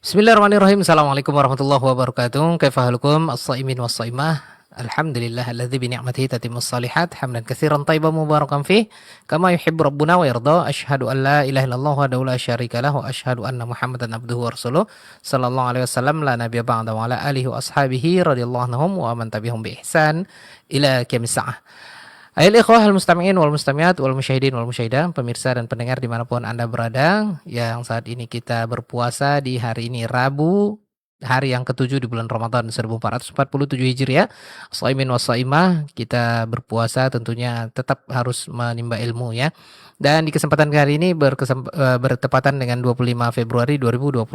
Bismillahirrahmanirrahim. Assalamualaikum warahmatullahi wabarakatuh. Kaifa halukum as-shaimin was-shaimah? Alhamdulillah alladzi bi ni'matihi tatimmus shalihat. Hamdan katsiran thayyiban mubarakan fih. Kama yuhibbu rabbuna wa yarda. Asyhadu an la ilaha illallah wahdahu la syarika lah wa asyhadu anna Muhammadan abduhu wa rasuluh. Sallallahu alaihi wasallam la nabiyya ba'da wa ala alihi wa ashabihi radhiyallahu anhum wa man tabi'ahum bi ihsan ila qiyamis saah. Ayol ikhwah al-mustami'in wal mustami'at wal musyahidin wal musyahidah, pemirsa dan pendengar dimanapun Anda berada, yang saat ini kita berpuasa di hari ini Rabu, hari yang ketujuh di bulan Ramadan 1447 Hijriah. Shaimin was shaimah, kita berpuasa tentunya tetap harus menimba ilmu ya. Dan di kesempatan kali ini bertepatan dengan 25 Februari 2026.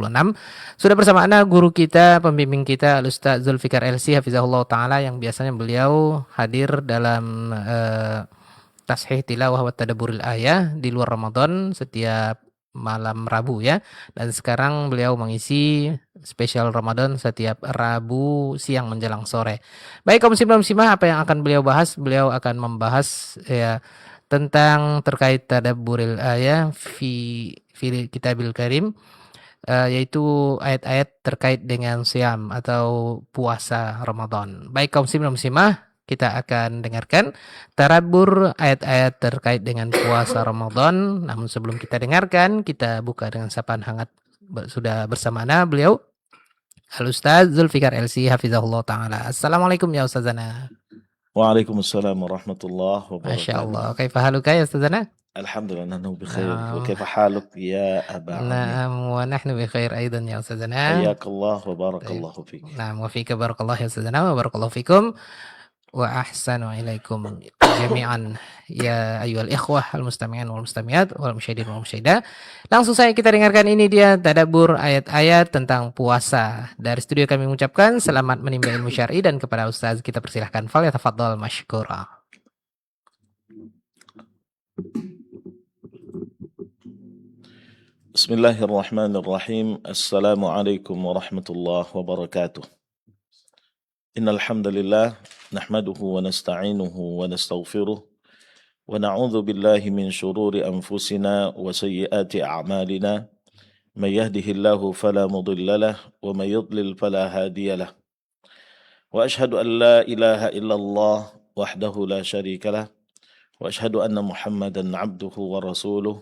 Sudah bersama Anda guru kita, pembimbing kita Al-Ustaz Zulfikar LC Hafizahullah Ta'ala, yang biasanya beliau hadir dalam tashih tilawah wa tadabburil ayah di luar Ramadan setiap malam Rabu ya. Dan sekarang beliau mengisi spesial Ramadan setiap Rabu siang menjelang sore. Baik kaum muslim dan muslimah, apa yang akan beliau bahas? Beliau akan membahas ya tentang terkait tadabburil ayah fi kitabil karim, yaitu ayat-ayat terkait dengan siam atau puasa Ramadan. Baik kaum muslim dan muslimah, kita akan dengarkan tadabbur ayat-ayat terkait dengan puasa Ramadan. Namun sebelum kita dengarkan, kita buka dengan sapaan hangat. Sudah bersama beliau Al-Ustaz Zulfikar LC Hafizahullah Ta'ala. Assalamualaikum ya Ustazana. Waalaikumsalam warahmatullahi Masya wabarakatuh. Allah. Kaifa haluka ya Ustazana? Alhamdulillah nahnu bikhair. Wa kaifa haluk ya Aba Amir? Naam wa nahnu bi khair aidan ya Ustazana. Hayyakallah wa barakallahu fik. Naam wa fika barakallah ya Ustazana wa barakallahu fikum. Wa ahsanu ilaikum jami'an ya ayyuhal ikhwah al-mustami'in wal mustami'at wal musyahidin wal musyahidah. Langsung saja kita dengarkan, ini dia tadabbur ayat-ayat tentang puasa. Dari studio kami mengucapkan selamat menimba ilmu syar'i, dan kepada ustaz kita persilahkan, fal yatafaddal masykura. Bismillahirrahmanirrahim. Assalamualaikum warahmatullahi wabarakatuh. Innal hamdalillah nahmaduhu wa nasta'inuhu wa nastaghfiruh wa na'udzu billahi min shururi anfusina wa sayyiati a'malina. May yahdihillahu fala mudilla lahu wa may yudlil fala hadiya lahu. Wa ashhadu an la ilaha illallah wahdahu la syarika lah wa ashhadu anna Muhammadan 'abduhu wa rasuluh.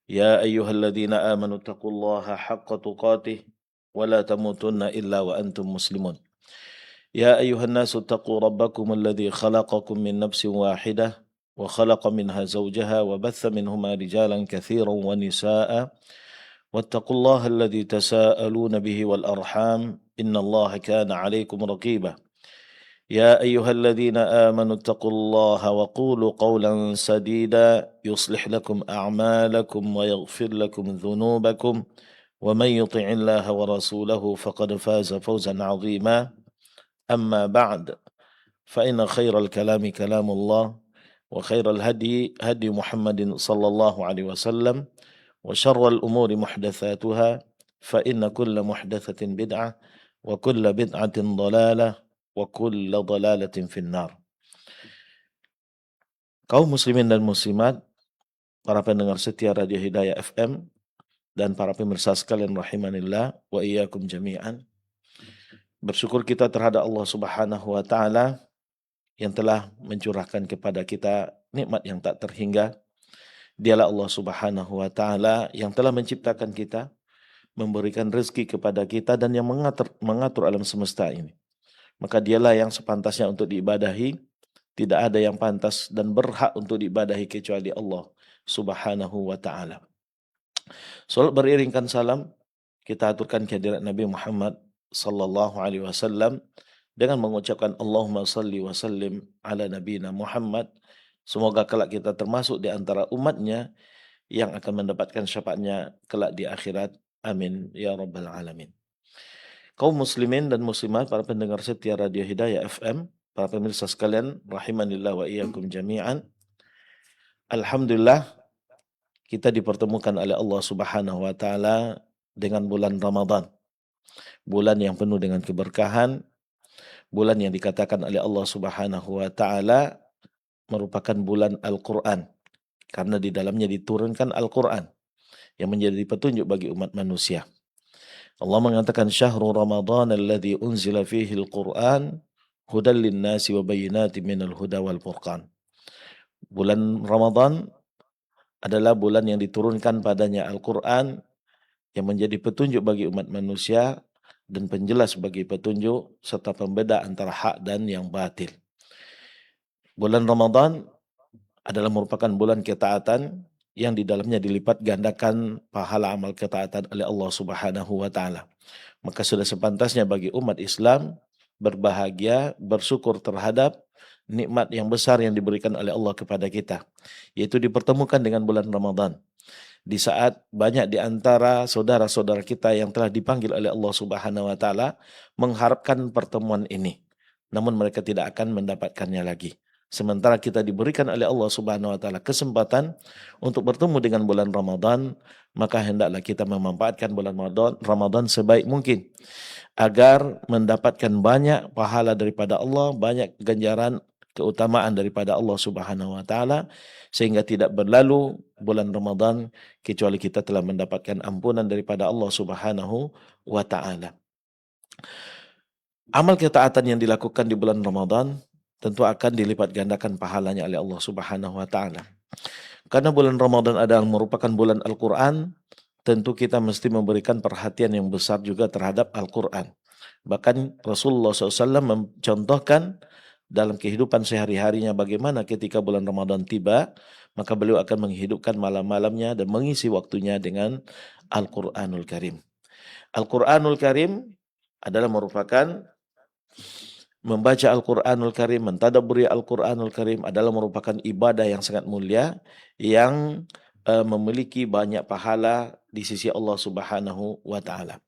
Ya ayyuhalladzina amanu taqullaha haqqa tuqatih wa la tamutunna illa wa antum muslimun. Ya ayyuhan nasu taqu rabbakum alladzi khalaqakum min nafsin wahidah wa khalaqa minha zawjaha wa batha minhuma rijalan katsiran wa nisaa'a wattaqullaha alladzi tasaaluna bihi wal arham innallaha kana 'alaykum raqiba. Ya ayyuhalladzina amanu taqullaha wa qulu qawlan sadida yuslih lakum a'malakum wa yaghfir lakum dhunubakum wa man yuti'illaha wa rasulahu faqad faza fawzan 'azima. Amma ba'd, fa inna khairal kalami kalamullah wa khairal hadi hadi Muhammadin sallallahu alaihi wasallam wa syarral umuri muhdatsatuha fa inna kulla muhdatsatin bid'ah wa kulla bid'atin dhalalah wa kulla dhalalatin finnar. Kaum muslimin dan muslimat, para pendengar setia Radio Hidayah FM dan para pemirsa sekalian rahimanillah wa iyyakum jami'an. Bersyukur kita terhadap Allah Subhanahu wa taala yang telah mencurahkan kepada kita nikmat yang tak terhingga. Dialah Allah Subhanahu wa taala yang telah menciptakan kita, memberikan rezeki kepada kita, dan yang mengatur alam semesta ini. Maka dialah yang sepantasnya untuk diibadahi. Tidak ada yang pantas dan berhak untuk diibadahi kecuali Allah Subhanahu wa taala. Salat beriringkan salam kita aturkan kehadirat Nabi Muhammad sallallahu alaihi wasallam dengan mengucapkan Allahumma salli wa sallim ala nabiyina Muhammad. Semoga kelak kita termasuk di antara umatnya yang akan mendapatkan syafaatnya kelak di akhirat. Amin ya rabbal alamin. Kaum muslimin dan muslimat, para pendengar setia Radio Hidayah FM, para pemirsa sekalian rahimanillah wa iyyakum jami'an. Alhamdulillah kita dipertemukan oleh Allah Subhanahu wa taala dengan bulan Ramadan. Bulan yang penuh dengan keberkahan, bulan yang dikatakan oleh Allah Subhanahu wa taala merupakan bulan Al-Qur'an, karena di dalamnya diturunkan Al-Qur'an yang menjadi petunjuk bagi umat manusia. Allah mengatakan syahrul Ramadan alladzi unzila fihi al-Qur'an hudal lin-nasi wa bayyinatin minal huda wal furqan. Bulan Ramadan adalah bulan yang diturunkan padanya Al-Qur'an yang menjadi petunjuk bagi umat manusia dan penjelas bagi petunjuk serta pembeda antara hak dan yang batil. Bulan Ramadan adalah merupakan bulan ketaatan yang di dalamnya dilipat gandakan pahala amal ketaatan oleh Allah Subhanahu wa taala. Maka sudah sepantasnya bagi umat Islam berbahagia, bersyukur terhadap nikmat yang besar yang diberikan oleh Allah kepada kita, yaitu dipertemukan dengan bulan Ramadan. Di saat banyak di antara saudara-saudara kita yang telah dipanggil oleh Allah Subhanahu wa taala mengharapkan pertemuan ini, namun mereka tidak akan mendapatkannya lagi. Sementara kita diberikan oleh Allah Subhanahu wa taala kesempatan untuk bertemu dengan bulan Ramadan, maka hendaklah kita memanfaatkan bulan Ramadan sebaik mungkin agar mendapatkan banyak pahala daripada Allah, banyak ganjaran keutamaan daripada Allah Subhanahu wa taala, sehingga tidak berlalu bulan Ramadan kecuali kita telah mendapatkan ampunan daripada Allah Subhanahu wa taala. Amal ketaatan yang dilakukan di bulan Ramadan tentu akan dilipat gandakan pahalanya oleh Allah Subhanahu wa taala. Karena bulan Ramadan adalah merupakan bulan Al-Qur'an, tentu kita mesti memberikan perhatian yang besar juga terhadap Al-Qur'an. Bahkan Rasulullah SAW mencontohkan dalam kehidupan sehari-harinya bagaimana ketika bulan Ramadan tiba, maka beliau akan menghidupkan malam-malamnya dan mengisi waktunya dengan Al-Qur'anul Karim. Al-Qur'anul Karim adalah merupakan membaca Al-Qur'anul Karim, mentadabburi Al-Qur'anul Karim adalah merupakan ibadah yang sangat mulia yang memiliki banyak pahala di sisi Allah Subhanahu wa taala.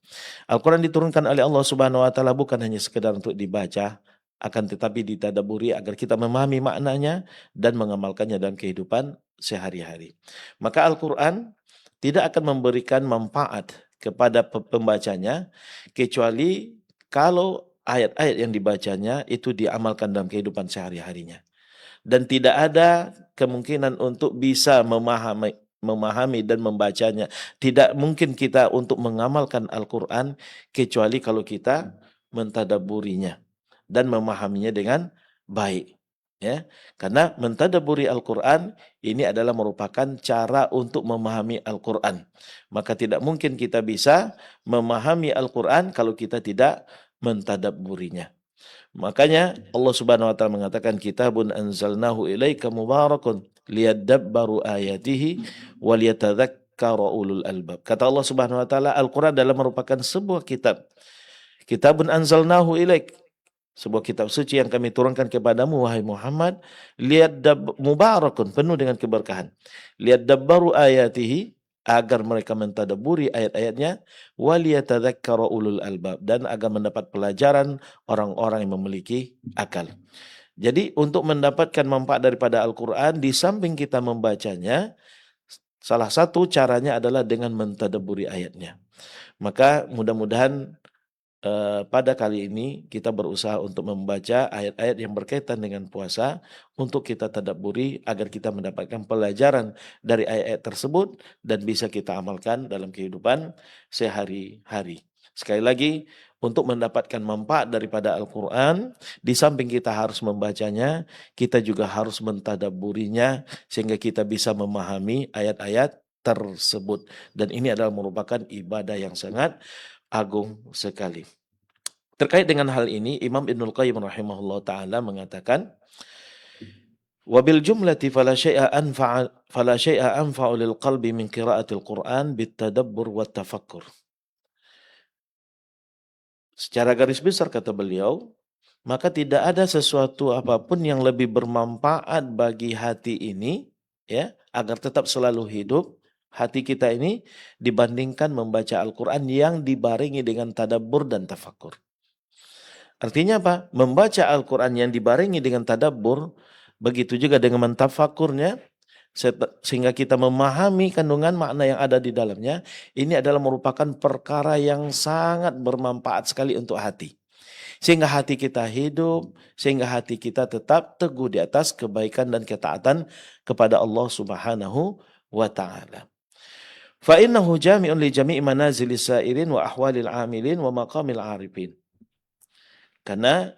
Al-Qur'an diturunkan oleh Allah Subhanahu wa taala bukan hanya sekedar untuk dibaca, akan tetapi ditadabburi agar kita memahami maknanya dan mengamalkannya dalam kehidupan sehari-hari. Maka Al-Qur'an tidak akan memberikan manfaat kepada pembacanya kecuali kalau ayat-ayat yang dibacanya itu diamalkan dalam kehidupan sehari-harinya. Dan tidak ada kemungkinan untuk bisa memahami dan membacanya. Tidak mungkin kita untuk mengamalkan Al-Quran kecuali kalau kita mentadabburinya dan memahaminya dengan baik. Ya, karena mentadabburi Al-Quran ini adalah merupakan cara untuk memahami Al-Quran. Maka tidak mungkin kita bisa memahami Al-Quran kalau kita tidak mentadabburinya. Makanya Allah Subhanahu wa taala mengatakan kitabun anzalnahu ilaika mubarakun liyadabbaru ayatihi wa liyatadzakkara ulul albab. Kata Allah Subhanahu wa taala, Al-Qur'an adalah merupakan sebuah kitab. Kitabun anzalnahu ilaik, sebuah kitab suci yang kami turunkan kepadamu wahai Muhammad, mubarakun, penuh dengan keberkahan. Liyadabbaru ayatihi, agar mereka mentadabburi ayat-ayatnya, waliyatadzakkara ulul albab, dan agar mendapat pelajaran orang-orang yang memiliki akal. Jadi untuk mendapatkan manfaat daripada Al-Quran, di samping kita membacanya, salah satu caranya adalah dengan mentadabburi ayatnya. Maka mudah-mudahan pada kali ini kita berusaha untuk membaca ayat-ayat yang berkaitan dengan puasa untuk kita tadabburi agar kita mendapatkan pelajaran dari ayat-ayat tersebut dan bisa kita amalkan dalam kehidupan sehari-hari. Sekali lagi, untuk mendapatkan manfaat daripada Al-Quran, di samping kita harus membacanya, kita juga harus mentadabburinya sehingga kita bisa memahami ayat-ayat tersebut. Dan ini adalah merupakan ibadah yang sangat agung sekali. Terkait dengan hal ini, Imam Ibnul Qayyim rahimahullah ta'ala mengatakan, wabil jumlati fala syai'a anfa'u lil qalbi min qira'atil Qur'an bitadabbur wa tafakkur. Secara garis besar kata beliau, maka tidak ada sesuatu apapun yang lebih bermanfaat bagi hati ini, ya, agar tetap selalu hidup hati kita ini dibandingkan membaca Al-Quran yang dibarengi dengan tadabbur dan tafakkur. Artinya apa? Membaca Al-Quran yang dibarengi dengan tadabbur, begitu juga dengan mentafakkurnya, sehingga kita memahami kandungan makna yang ada di dalamnya. Ini adalah merupakan perkara yang sangat bermanfaat sekali untuk hati. Sehingga hati kita hidup, sehingga hati kita tetap teguh di atas kebaikan dan ketaatan kepada Allah Subhanahu wa ta'ala. Fa innahu jami'un li jami'i manazilis sa'irin wa ahwalil 'amilin wa maqamil 'arifin. Karena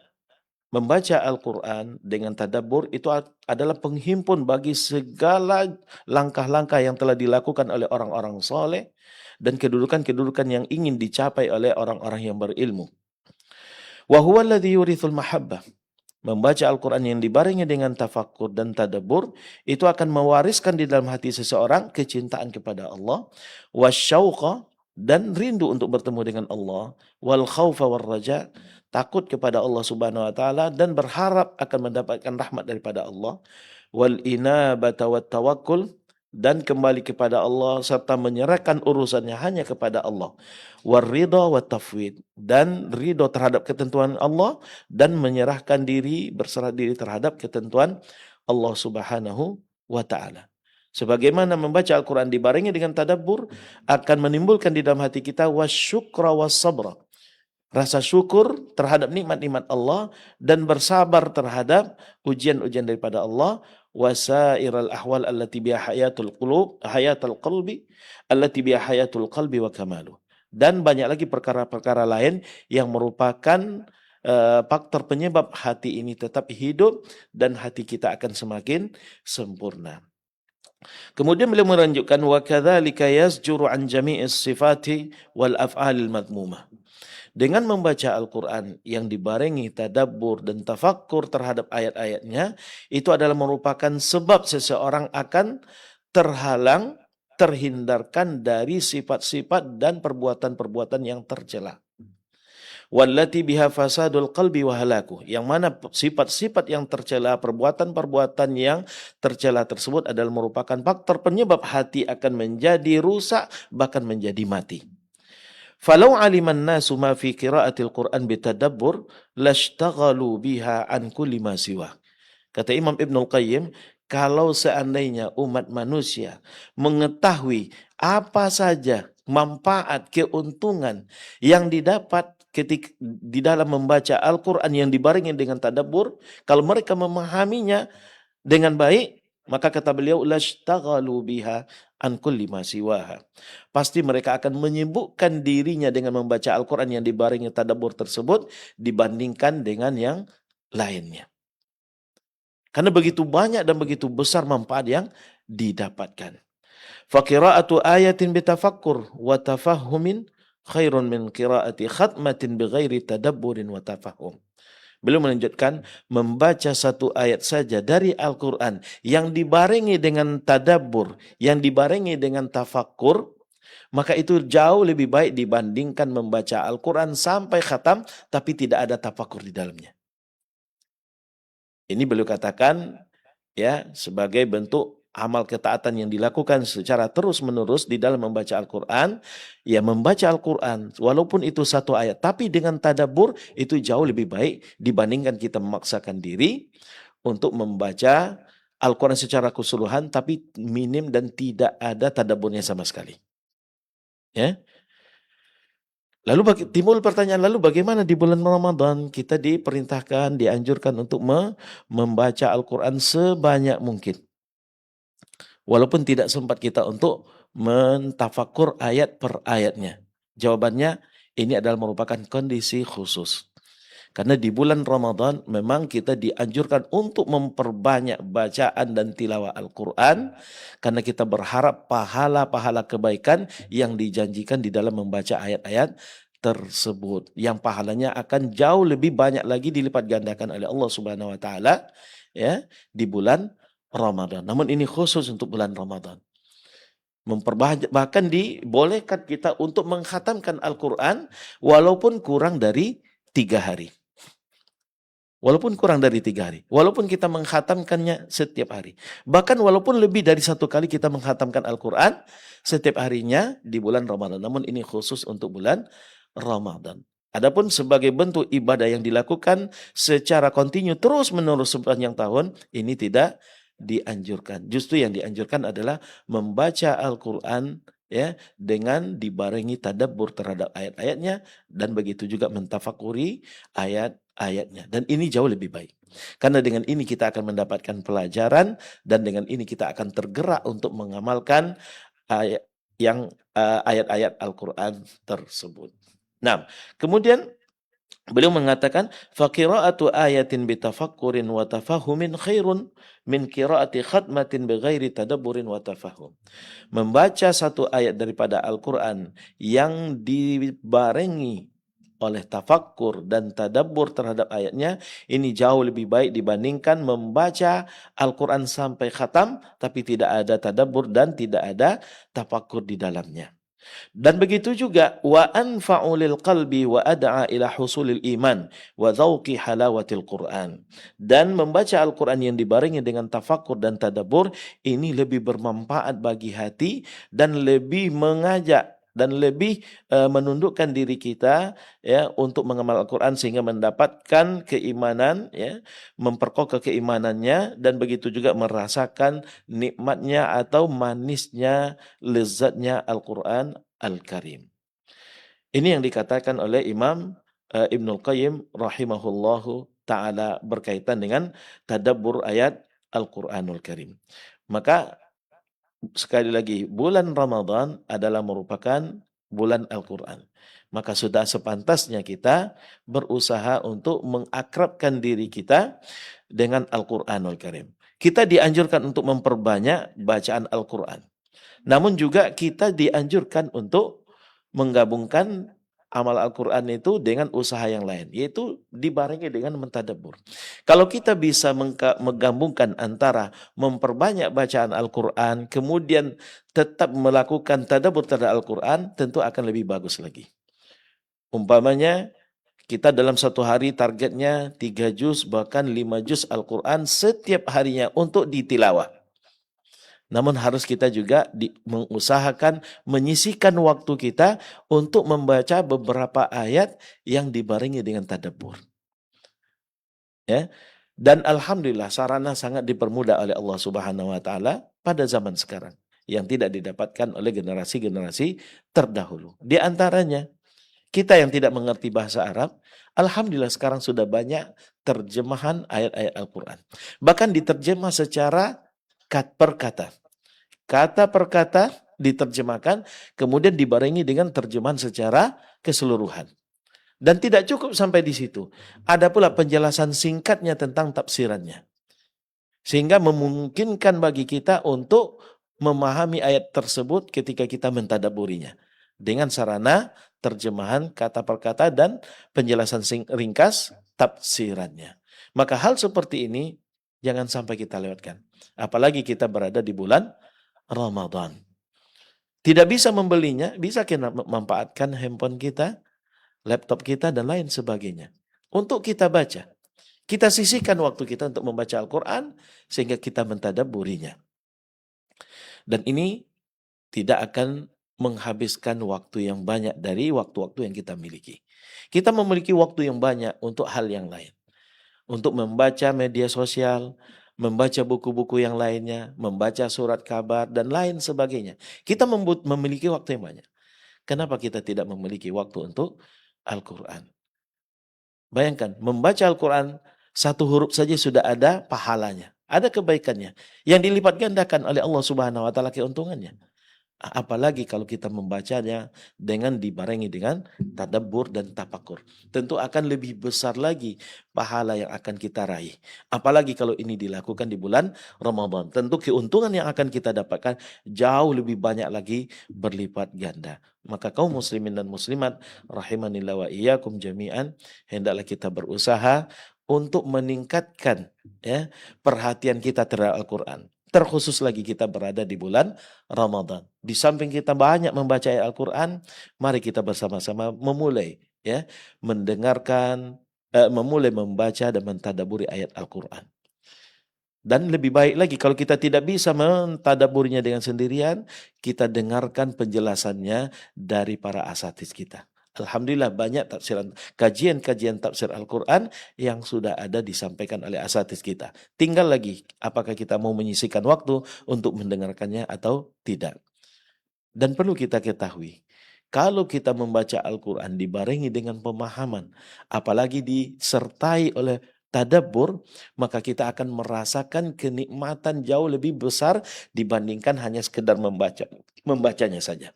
membaca Al-Quran dengan tadabbur itu adalah penghimpun bagi segala langkah-langkah yang telah dilakukan oleh orang-orang soleh dan kedudukan-kedudukan yang ingin dicapai oleh orang-orang yang berilmu. Wa huwa alladhi yurithul mahabbah. Membaca Al-Quran yang dibarengi dengan tafakkur dan tadabbur itu akan mewariskan di dalam hati seseorang kecintaan kepada Allah, wasyauqa, dan rindu untuk bertemu dengan Allah, wal khaufa war raja, takut kepada Allah Subhanahu wa taala dan berharap akan mendapatkan rahmat daripada Allah, wal inabata wat tawakkul, dan kembali kepada Allah serta menyerahkan urusannya hanya kepada Allah, warridha wat tafwid, dan ridho terhadap ketentuan Allah dan menyerahkan diri, berserah diri terhadap ketentuan Allah Subhanahu wa taala. Sebagaimana membaca Al-Quran dibarengi dengan tadabbur akan menimbulkan di dalam hati kita wasyukra wassabra, rasa syukur terhadap nikmat-nikmat Allah dan bersabar terhadap ujian-ujian daripada Allah, wasairal ahwal allati biha hayatul qalbi allati biha hayatul qalbi wa kamalu. Dan banyak lagi perkara-perkara lain yang merupakan faktor penyebab hati ini tetap hidup dan hati kita akan semakin sempurna. Kemudian beliau melanjutkan wa kadzalika yasjuru an jami'is sifati wal af'alil madmumah. Dengan membaca Al-Quran yang dibarengi tadabbur dan tafakkur terhadap ayat-ayatnya, itu adalah merupakan sebab seseorang akan terhalang, terhindarkan dari sifat-sifat dan perbuatan-perbuatan yang tercela. Wallati biha fasadul qalbi wa halaku. Yang mana sifat-sifat yang tercela, perbuatan-perbuatan yang tercela tersebut adalah merupakan faktor penyebab hati akan menjadi rusak, bahkan menjadi mati. Falau aliman nasu ma fi qiraatil Qur'an bitadabbur lashtaghalu biha an kulli ma siwa. Kata Imam Ibnul Qayyim, kalau seandainya umat manusia mengetahui apa saja manfaat, keuntungan yang didapat ketika di dalam membaca Al-Quran yang dibarengi dengan tadabbur, kalau mereka memahaminya dengan baik, maka kata beliau lashtaghalu biha an kulli ma siwaha. Pasti mereka akan menyibukkan dirinya dengan membaca Al-Quran yang dibarengi tadabbur tersebut dibandingkan dengan yang lainnya. Karena begitu banyak dan begitu besar manfaat yang didapatkan. Faqira'atu ayatin bitafakkur wa tafahhumin khairun min qira'ati khatmatin bighairi tadabburin wa tafahhum. Beliau melanjutkan, membaca satu ayat saja dari Al-Quran yang dibarengi dengan tadabbur, yang dibarengi dengan tafakkur, maka itu jauh lebih baik dibandingkan membaca Al-Quran sampai khatam tapi tidak ada tafakkur di dalamnya. Ini beliau katakan ya sebagai bentuk amal ketaatan yang dilakukan secara terus-menerus di dalam membaca Al-Quran. Ya membaca Al-Quran walaupun itu satu ayat tapi dengan tadabbur itu jauh lebih baik dibandingkan kita memaksakan diri untuk membaca Al-Quran secara keseluruhan tapi minim dan tidak ada tadabburnya sama sekali. Ya. Lalu timbul pertanyaan, lalu bagaimana di bulan Ramadan kita diperintahkan, dianjurkan untuk membaca Al-Quran sebanyak mungkin. Walaupun tidak sempat kita untuk mentafakur ayat per ayatnya. Jawabannya ini adalah merupakan kondisi khusus. Karena di bulan Ramadan memang kita dianjurkan untuk memperbanyak bacaan dan tilawah Al-Quran. Karena kita berharap pahala-pahala kebaikan yang dijanjikan di dalam membaca ayat-ayat tersebut. Yang pahalanya akan jauh lebih banyak lagi dilipat gandakan oleh Allah Subhanahu wa taala ya di bulan Ramadan. Namun ini khusus untuk bulan Ramadan. Bahkan dibolehkan kita untuk mengkhatamkan Al-Quran walaupun kurang dari 3 hari. Walaupun kurang dari 3 hari. Walaupun kita mengkhatamkannya setiap hari. Bahkan walaupun lebih dari 1 kali kita mengkhatamkan Al-Quran setiap harinya di bulan Ramadan. Namun ini khusus untuk bulan Ramadan. Adapun sebagai bentuk ibadah yang dilakukan secara kontinu terus menerus sepanjang tahun, ini tidak dianjurkan. Justru yang dianjurkan adalah membaca Al-Quran ya dengan dibarengi tadabbur terhadap ayat-ayatnya dan begitu juga mentafakuri ayat-ayatnya. Dan ini jauh lebih baik. Karena dengan ini kita akan mendapatkan pelajaran dan dengan ini kita akan tergerak untuk mengamalkan ayat yang ayat-ayat Al-Quran tersebut. Nah, kemudian beliau mengatakan faqira'atu ayatin bitafakkurin wa tafahumin khairun min qira'ati khatmatin bighairi tadabburin wa tafahum. Membaca satu ayat daripada Al-Quran yang dibarengi oleh tafakkur dan tadabbur terhadap ayatnya, ini jauh lebih baik dibandingkan membaca Al-Quran sampai khatam tapi tidak ada tadabbur dan tidak ada tafakkur di dalamnya. Dan begitu juga wa anfa'u lil qalbi wa ad'a ila husulil iman wa dzauqi halawatil Quran. Dan membaca Al-Quran yang dibarengi dengan tafakur dan tadabbur ini lebih bermanfaat bagi hati dan lebih mengajak dan lebih menundukkan diri kita ya untuk mengamal Al-Quran sehingga mendapatkan keimanan ya, memperkokoh keimanannya dan begitu juga merasakan nikmatnya atau manisnya lezatnya Al-Quran Al-Karim. Ini yang dikatakan oleh Imam Ibnul Qayyim rahimahullahu ta'ala berkaitan dengan tadabbur ayat Al-Quranul Karim. Maka sekali lagi, bulan Ramadan adalah merupakan bulan Al-Quran. Maka sudah sepantasnya kita berusaha untuk mengakrabkan diri kita dengan Al-Quranul Karim. Kita dianjurkan untuk memperbanyak bacaan Al-Quran. Namun juga kita dianjurkan untuk menggabungkan amal Al-Quran itu dengan usaha yang lain, yaitu dibarengi dengan mentadabbur. Kalau kita bisa menggabungkan antara memperbanyak bacaan Al-Quran, kemudian tetap melakukan tadabbur terhadap Al-Quran, tentu akan lebih bagus lagi. Umpamanya, kita dalam satu hari targetnya 3 juz, bahkan 5 juz Al-Quran setiap harinya untuk ditilawah. Namun harus kita juga mengusahakan menyisihkan waktu kita untuk membaca beberapa ayat yang dibarengi dengan tadabbur. Ya. Dan alhamdulillah sarana sangat dipermudah oleh Allah Subhanahu wa taala pada zaman sekarang yang tidak didapatkan oleh generasi-generasi terdahulu. Di antaranya kita yang tidak mengerti bahasa Arab, alhamdulillah sekarang sudah banyak terjemahan ayat-ayat Al-Qur'an. Bahkan diterjemah secara per kata. Kata per kata diterjemahkan, kemudian dibarengi dengan terjemahan secara keseluruhan. Dan tidak cukup sampai di situ. Ada pula penjelasan singkatnya tentang tafsirannya. Sehingga memungkinkan bagi kita untuk memahami ayat tersebut ketika kita mentadabburinya. Dengan sarana terjemahan kata per kata dan penjelasan ringkas tafsirannya. Maka hal seperti ini jangan sampai kita lewatkan. Apalagi kita berada di bulan Ramadan. Tidak bisa membelinya, bisa kita memanfaatkan handphone kita, laptop kita, dan lain sebagainya. Untuk kita baca. Kita sisihkan waktu kita untuk membaca Al-Quran, sehingga kita mentadabburinya. Dan ini tidak akan menghabiskan waktu yang banyak dari waktu-waktu yang kita miliki. Kita memiliki waktu yang banyak untuk hal yang lain. Untuk membaca media sosial, membaca buku-buku yang lainnya, membaca surat kabar, dan lain sebagainya. Kita memiliki waktu yang banyak. Kenapa kita tidak memiliki waktu untuk Al-Quran? Bayangkan, membaca Al-Quran, satu huruf saja sudah ada pahalanya. Ada kebaikannya. Yang dilipat gandakan oleh Allah Subhanahu wa taala keuntungannya. Apalagi kalau kita membacanya dengan dibarengi dengan tadabbur dan tafakur. Tentu akan lebih besar lagi pahala yang akan kita raih. Apalagi kalau ini dilakukan di bulan Ramadan. Tentu keuntungan yang akan kita dapatkan jauh lebih banyak lagi berlipat ganda. Maka kaum muslimin dan muslimat rahimanillah wa iyyakum jami'an, hendaklah kita berusaha untuk meningkatkan ya perhatian kita terhadap Al-Quran. Terkhusus lagi kita berada di bulan Ramadan. Di samping kita banyak membaca ayat Al-Quran, mari kita bersama-sama memulai ya mendengarkan, memulai membaca dan mentadaburi ayat Al-Quran. Dan lebih baik lagi kalau kita tidak bisa mentadaburinya dengan sendirian, kita dengarkan penjelasannya dari para asatidz kita. Alhamdulillah banyak tafsiran, kajian-kajian tafsir Al-Quran yang sudah ada disampaikan oleh asatidz kita. Tinggal lagi apakah kita mau menyisihkan waktu untuk mendengarkannya atau tidak. Dan perlu kita ketahui, kalau kita membaca Al-Quran dibarengi dengan pemahaman, apalagi disertai oleh tadabbur, maka kita akan merasakan kenikmatan jauh lebih besar dibandingkan hanya sekedar membacanya saja.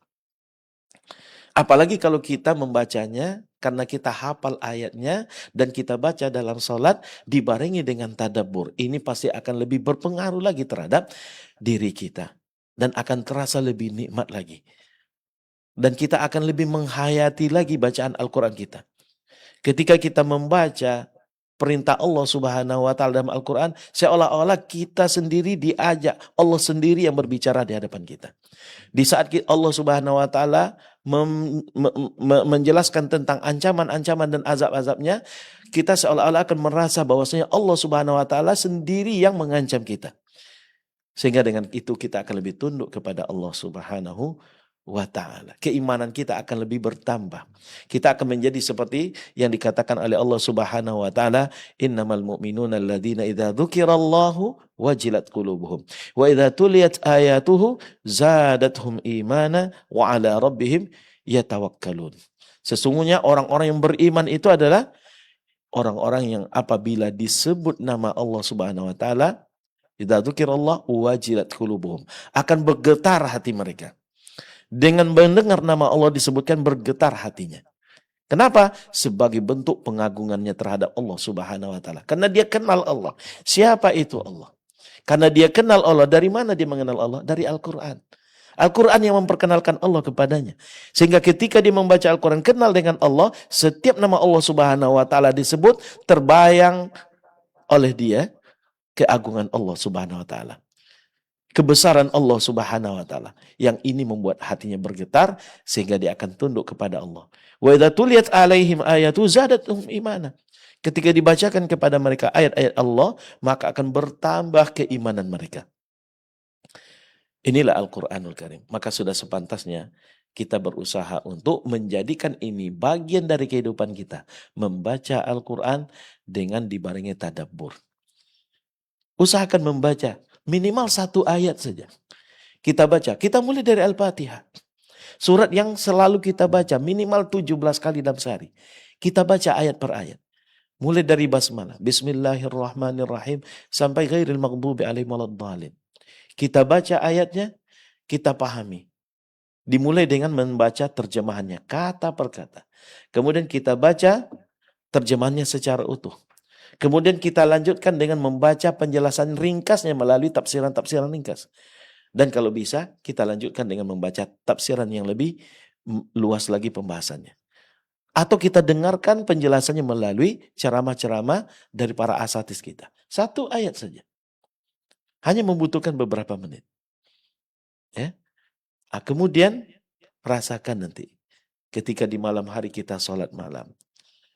Apalagi kalau kita membacanya karena kita hafal ayatnya dan kita baca dalam sholat dibarengi dengan tadabbur. Ini pasti akan lebih berpengaruh lagi terhadap diri kita. Dan akan terasa lebih nikmat lagi. Dan kita akan lebih menghayati lagi bacaan Al-Quran kita. Ketika kita membaca perintah Allah Subhanahu wa taala dalam Al-Quran, seolah-olah kita sendiri diajak, Allah sendiri yang berbicara di hadapan kita. Di saat Allah Subhanahu wa taala menjelaskan tentang ancaman-ancaman dan azab-azabnya, kita seolah-olah akan merasa bahwasanya Allah Subhanahu wa taala sendiri yang mengancam kita. Sehingga dengan itu kita akan lebih tunduk kepada Allah Subhanahu wa ta'ala. Keimanan kita akan lebih bertambah. Kita akan menjadi seperti yang dikatakan oleh Allah Subhanahu wa ta'ala, innamal mu'minuna alladhina idza dzukirallahu wajilat qulubuhum wa idza tuliyat ayatuhu zadatuhum imana wa ala rabbihim yatawakkalun. Sesungguhnya orang-orang yang beriman itu adalah orang-orang yang apabila disebut nama Allah Subhanahu wa ta'ala, idza dzukirallahu wajilat qulubuhum, akan bergetar hati mereka. Dengan mendengar nama Allah disebutkan bergetar hatinya. Kenapa? Sebagai bentuk pengagungannya terhadap Allah Subhanahu wa taala. Karena dia kenal Allah. Siapa itu Allah? Karena dia kenal Allah. Dari mana dia mengenal Allah? Dari Al-Quran. Al-Quran yang memperkenalkan Allah kepadanya. Sehingga ketika dia membaca Al-Quran kenal dengan Allah, setiap nama Allah Subhanahu wa taala disebut, terbayang oleh dia keagungan Allah Subhanahu wa taala. Kebesaran Allah Subhanahu wa taala. Yang ini membuat hatinya bergetar sehingga dia akan tunduk kepada Allah. Wa idza tuliyat alaihim ayatu zadatuhum imana. Ketika dibacakan kepada mereka ayat-ayat Allah, maka akan bertambah keimanan mereka. Inilah Al-Qur'anul Karim. Maka sudah sepantasnya kita berusaha untuk menjadikan ini bagian dari kehidupan kita, membaca Al-Qur'an dengan dibarengi tadabbur. Usahakan membaca minimal 1 ayat saja. Kita baca, kita mulai dari Al-Fatihah. Surat yang selalu kita baca minimal 17 kali dalam sehari. Kita baca ayat per ayat. Mulai dari basmalah, bismillahirrahmanirrahim, sampai ghairil maghdubi alaihim waladdallin. Kita baca ayatnya, kita pahami. Dimulai dengan membaca terjemahannya, kata per kata. Kemudian kita baca terjemahannya secara utuh. Kemudian kita lanjutkan dengan membaca penjelasan ringkasnya melalui tafsiran-tafsiran ringkas. Dan kalau bisa, kita lanjutkan dengan membaca tafsiran yang lebih luas lagi pembahasannya. Atau kita dengarkan penjelasannya melalui ceramah-ceramah dari para asatis kita. 1 ayat saja. Hanya membutuhkan beberapa menit. Ya. Kemudian rasakan nanti. Ketika di malam hari kita sholat malam.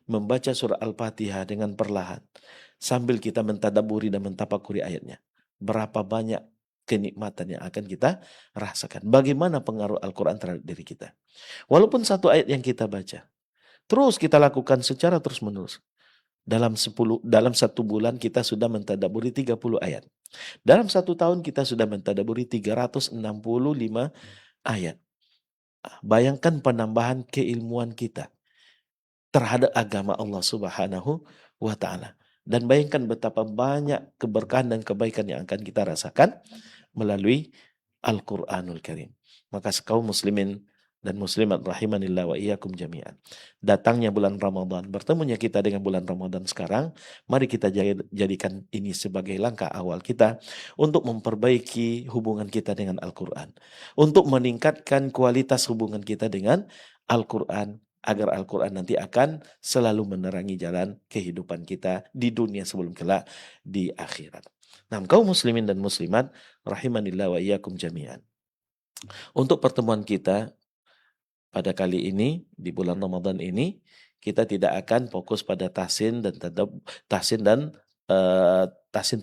Membaca surah Al-Fatihah dengan perlahan. Sambil kita mentadaburi dan mentafakuri ayatnya. Berapa banyak kenikmatan yang akan kita rasakan. Bagaimana pengaruh Al-Quran terhadap diri kita. Walaupun 1 ayat yang kita baca. Terus kita lakukan secara terus-menerus. Dalam 1 bulan kita sudah mentadaburi 30 ayat. Dalam 1 tahun kita sudah mentadaburi 365 ayat. Bayangkan penambahan keilmuan kita terhadap agama Allah Subhanahu wa ta'ala. Dan bayangkan betapa banyak keberkahan dan kebaikan yang akan kita rasakan melalui Al-Quranul Karim. Maka kaum muslimin dan muslimat rahimanillah wa iyyakum jami'an. Datangnya bulan Ramadan, bertemunya kita dengan bulan Ramadan sekarang, mari kita jadikan ini sebagai langkah awal kita untuk memperbaiki hubungan kita dengan Al-Quran. Untuk meningkatkan kualitas hubungan kita dengan Al-Quran, agar Al-Quran nanti akan selalu menerangi jalan kehidupan kita di dunia sebelum kelak di akhirat. Nah, kaum muslimin dan muslimat rahimanillah wa iyyakum jami'an. Untuk pertemuan kita pada kali ini di bulan Ramadan ini, kita tidak akan fokus pada tahsin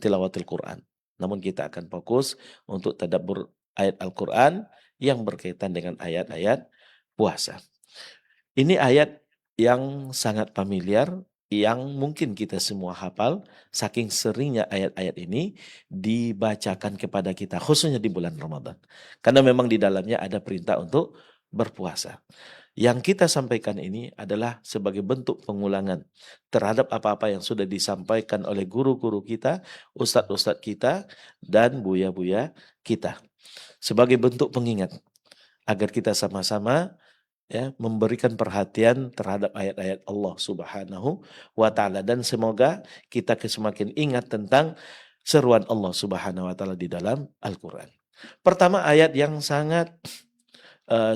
tilawatil Quran. Namun kita akan fokus untuk tadabbur ayat Al-Quran yang berkaitan dengan ayat-ayat puasa. Ini ayat yang sangat familiar, yang mungkin kita semua hafal, saking seringnya ayat-ayat ini dibacakan kepada kita, khususnya di bulan Ramadan. Karena memang di dalamnya ada perintah untuk berpuasa. Yang kita sampaikan ini adalah sebagai bentuk pengulangan terhadap apa-apa yang sudah disampaikan oleh guru-guru kita, ustadz-ustadz kita, dan buya-buya kita. Sebagai bentuk pengingat agar kita sama-sama memberikan perhatian terhadap ayat-ayat Allah Subhanahu wa taala, dan semoga kita semakin ingat tentang seruan Allah Subhanahu wa taala di dalam Al-Qur'an. Pertama, ayat yang sangat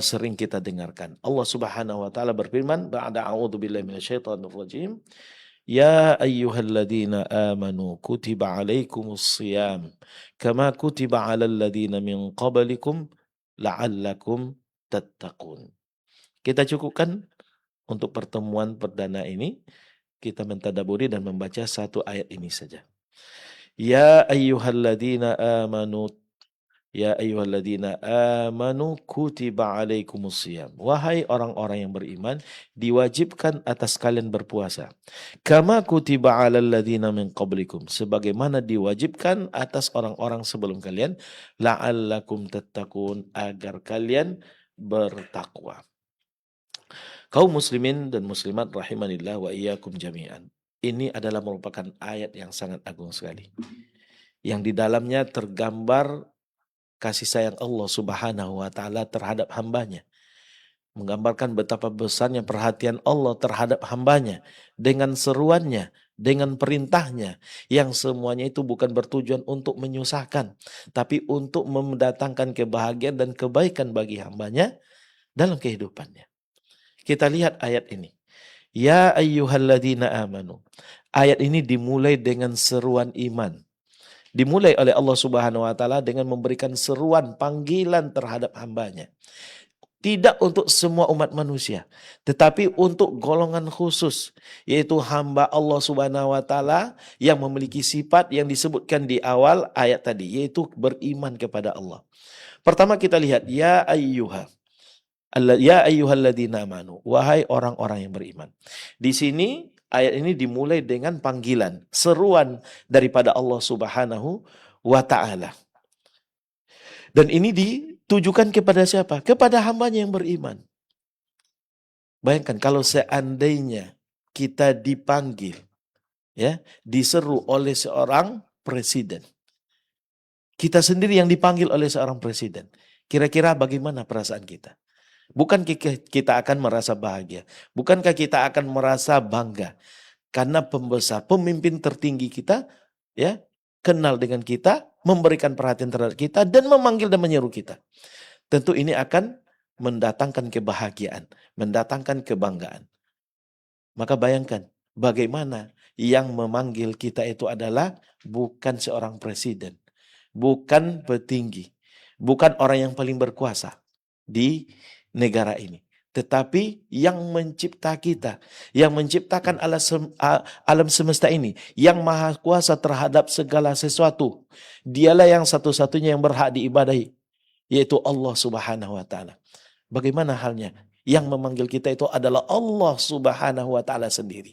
sering kita dengarkan. Allah Subhanahu wa taala berfirman, ba'da a'udzubillahi minasyaitonir rajim, ya ayyuhalladzina amanu kutiba alaikumus shiyam kama kutiba alal ladzina min qablikum la'allakum tattaqun. Kita cukupkan untuk pertemuan perdana ini, kita mentadaburi dan membaca satu ayat ini saja. Ya ayyuhalladzina amanu, ya ayyuhalladzina amanu kutiba alaikumus shiyam. Wahai orang-orang yang beriman, diwajibkan atas kalian berpuasa. Kama kutiba alal ladzina min qablikum, sebagaimana diwajibkan atas orang-orang sebelum kalian, la'allakum tattaqun, agar kalian bertakwa. Kaum muslimin dan muslimat rahimanillah wa iyyakum jami'an. Ini adalah merupakan ayat yang sangat agung sekali, yang di dalamnya tergambar kasih sayang Allah Subhanahu wa taala terhadap hambanya. Menggambarkan betapa besarnya perhatian Allah terhadap hambanya dengan seruannya, dengan perintahnya, yang semuanya itu bukan bertujuan untuk menyusahkan, tapi untuk mendatangkan kebahagiaan dan kebaikan bagi hambanya dalam kehidupannya. Kita lihat ayat ini. Ya ayyuhalladzina amanu. Ayat ini dimulai dengan seruan iman. Dimulai oleh Allah Subhanahu wa taala dengan memberikan seruan panggilan terhadap hambanya. Tidak untuk semua umat manusia, tetapi untuk golongan khusus, yaitu hamba Allah Subhanahu wa taala yang memiliki sifat yang disebutkan di awal ayat tadi, yaitu beriman kepada Allah. Pertama kita lihat ya ayyuhalladzina amanu, wahai orang-orang yang beriman. Di sini ayat ini dimulai dengan panggilan, seruan daripada Allah Subhanahu wa taala. Dan ini ditujukan kepada siapa? Kepada hambanya yang beriman. Bayangkan kalau seandainya kita dipanggil, diseru oleh seorang presiden. Kita sendiri yang dipanggil oleh seorang presiden. Kira-kira bagaimana perasaan kita? Bukankah kita akan merasa bahagia? Bukankah kita akan merasa bangga? Karena pembesar, pemimpin tertinggi kita, kenal dengan kita, memberikan perhatian terhadap kita, dan memanggil dan menyeru kita. Tentu ini akan mendatangkan kebahagiaan, mendatangkan kebanggaan. Maka bayangkan, bagaimana yang memanggil kita itu adalah bukan seorang presiden, bukan petinggi, bukan orang yang paling berkuasa di negara ini, tetapi yang mencipta kita, yang menciptakan alam semesta ini, yang maha kuasa terhadap segala sesuatu. Dialah yang satu-satunya yang berhak diibadahi, yaitu Allah Subhanahu wa taala. Bagaimana halnya yang memanggil kita itu adalah Allah Subhanahu wa taala sendiri.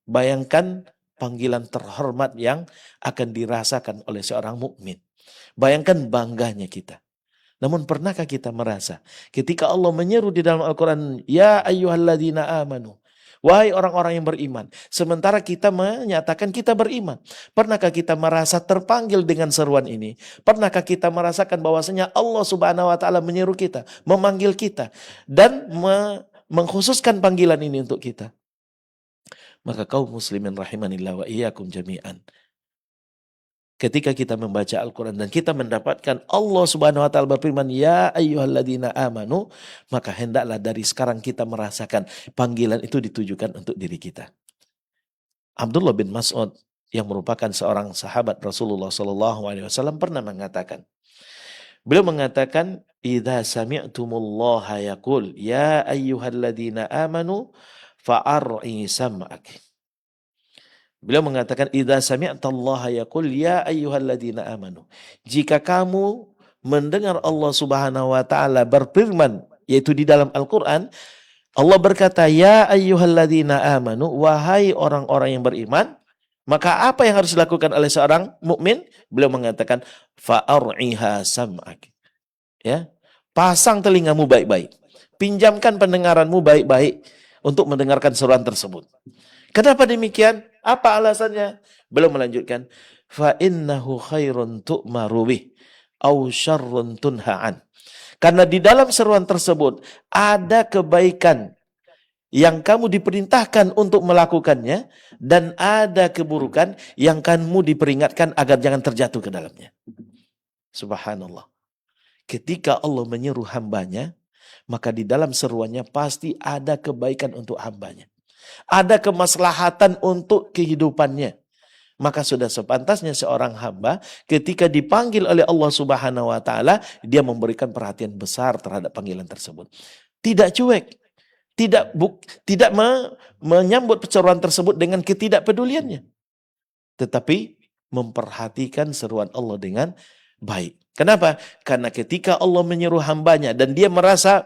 Bayangkan panggilan terhormat yang akan dirasakan oleh seorang mukmin. Bayangkan bangganya kita. Namun pernahkah kita merasa ketika Allah menyeru di dalam Al-Quran, ya ayyuhalladzina amanu, wahai orang-orang yang beriman, sementara kita menyatakan kita beriman. Pernahkah kita merasa terpanggil dengan seruan ini? Pernahkah kita merasakan bahwasanya Allah Subhanahu wa taala menyeru kita, memanggil kita, dan mengkhususkan panggilan ini untuk kita? Maka kaum muslimin rahimanillah wa iyyakum jami'an, ketika kita membaca Al-Quran dan kita mendapatkan Allah Subhanahu wa taala berfirman, ya ayyuhalladzina amanu, maka hendaklah dari sekarang kita merasakan panggilan itu ditujukan untuk diri kita. Abdullah bin Mas'ud yang merupakan seorang sahabat Rasulullah SAW pernah mengatakan, beliau mengatakan, idza sami'tumullaha yaqul ya ayyuhalladzina amanu fa'ar'i sam'ak. Beliau mengatakan, idza sami'tallaha yaqul ya ayyuhalladzina amanu. Jika kamu mendengar Allah Subhanahu wa taala berfirman, yaitu di dalam Al-Qur'an, Allah berkata, ya ayyuhalladzina amanu, wahai orang-orang yang beriman, maka apa yang harus dilakukan oleh seorang mukmin? Beliau mengatakan, fa'ar'iha sam'ak. Pasang telingamu baik-baik. pinjamkan pendengaranmu baik-baik untuk mendengarkan seruan tersebut. Kenapa demikian? Apa alasannya? Belum melanjutkan. Fa innahu khairun tu'maru bih au syarrun tunha'an. Karena di dalam seruan tersebut ada kebaikan yang kamu diperintahkan untuk melakukannya dan ada keburukan yang kamu diperingatkan agar jangan terjatuh ke dalamnya. Subhanallah. Ketika Allah menyeru hambanya, maka di dalam seruannya pasti ada kebaikan untuk hambanya. Ada kemaslahatan untuk kehidupannya. Maka sudah sepantasnya seorang hamba ketika dipanggil oleh Allah Subhanahu wa taala, dia memberikan perhatian besar terhadap panggilan tersebut. Tidak cuek, tidak menyambut seruan tersebut dengan ketidakpeduliannya, tetapi memperhatikan seruan Allah dengan baik. Kenapa? Karena ketika Allah menyeru hambanya dan dia merasa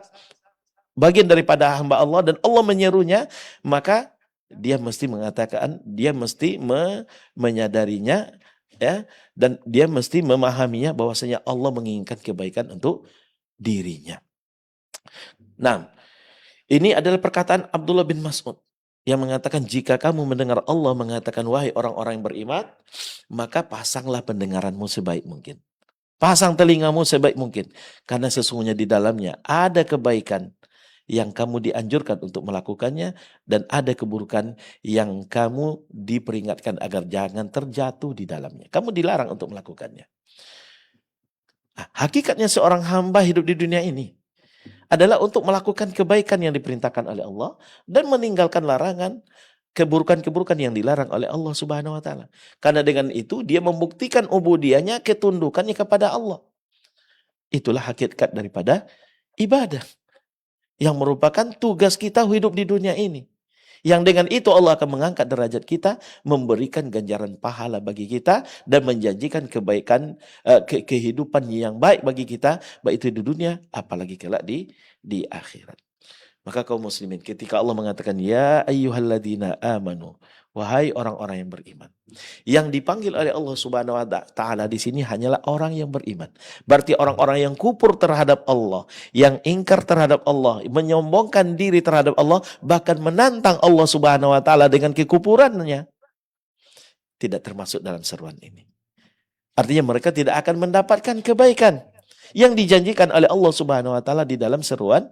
bagian daripada hamba Allah dan Allah menyerunya, maka dia mesti mengatakan, dia mesti menyadarinya, ya, dan dia mesti memahaminya bahwasanya Allah menginginkan kebaikan untuk dirinya. Nah, ini adalah perkataan Abdullah bin Mas'ud yang mengatakan, jika kamu mendengar Allah mengatakan, wahai orang-orang yang beriman, maka pasanglah pendengaranmu sebaik mungkin. Pasang telingamu sebaik mungkin. Karena sesungguhnya di dalamnya ada kebaikan yang kamu dianjurkan untuk melakukannya, dan ada keburukan yang kamu diperingatkan agar jangan terjatuh di dalamnya. Kamu dilarang untuk melakukannya. Nah, hakikatnya seorang hamba hidup di dunia ini adalah untuk melakukan kebaikan yang diperintahkan oleh Allah dan meninggalkan larangan keburukan-keburukan yang dilarang oleh Allah Subhanahu wa taala. Karena dengan itu dia membuktikan ubudiyahnya, ketundukannya kepada Allah. Itulah hakikat daripada ibadah, yang merupakan tugas kita hidup di dunia ini. Yang dengan itu Allah akan mengangkat derajat kita, memberikan ganjaran pahala bagi kita, dan menjanjikan kebaikan, kehidupan yang baik bagi kita, baik itu di dunia, apalagi kelak di akhirat. Maka kaum muslimin, ketika Allah mengatakan, ya ayyuhalladzina amanu, wahai orang-orang yang beriman. Yang dipanggil oleh Allah Subhanahu wa taala di sini hanyalah orang yang beriman. Berarti orang-orang yang kufur terhadap Allah, yang ingkar terhadap Allah, menyombongkan diri terhadap Allah, bahkan menantang Allah Subhanahu wa taala dengan kekufurannya, tidak termasuk dalam seruan ini. Artinya mereka tidak akan mendapatkan kebaikan yang dijanjikan oleh Allah Subhanahu wa taala di dalam seruan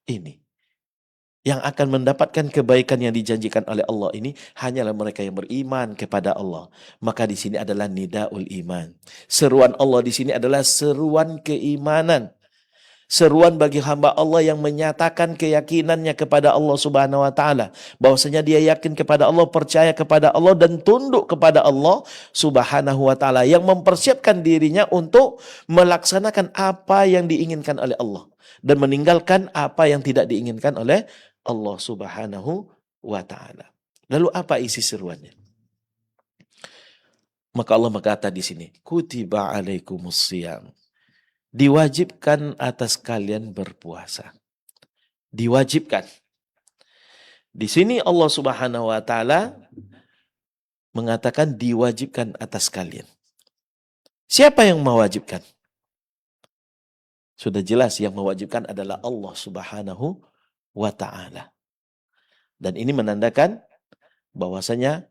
ini. Yang akan mendapatkan kebaikan yang dijanjikan oleh Allah ini hanyalah mereka yang beriman kepada Allah. Maka di sini adalah nidaul iman. Seruan Allah di sini adalah seruan keimanan. Seruan bagi hamba Allah yang menyatakan keyakinannya kepada Allah Subhanahu wa taala, bahwasanya dia yakin kepada Allah, percaya kepada Allah, dan tunduk kepada Allah Subhanahu wa taala, yang mempersiapkan dirinya untuk melaksanakan apa yang diinginkan oleh Allah dan meninggalkan apa yang tidak diinginkan oleh Allah Subhanahu wa taala. Lalu apa isi seruannya? Maka Allah berkata di sini, kutiba alaikumusiyam. Diwajibkan atas kalian berpuasa. Diwajibkan. Di sini Allah Subhanahu wa taala mengatakan diwajibkan atas kalian. Siapa yang mewajibkan? Sudah jelas yang mewajibkan adalah Allah Subhanahu wa ta'ala. Dan ini menandakan bahwasanya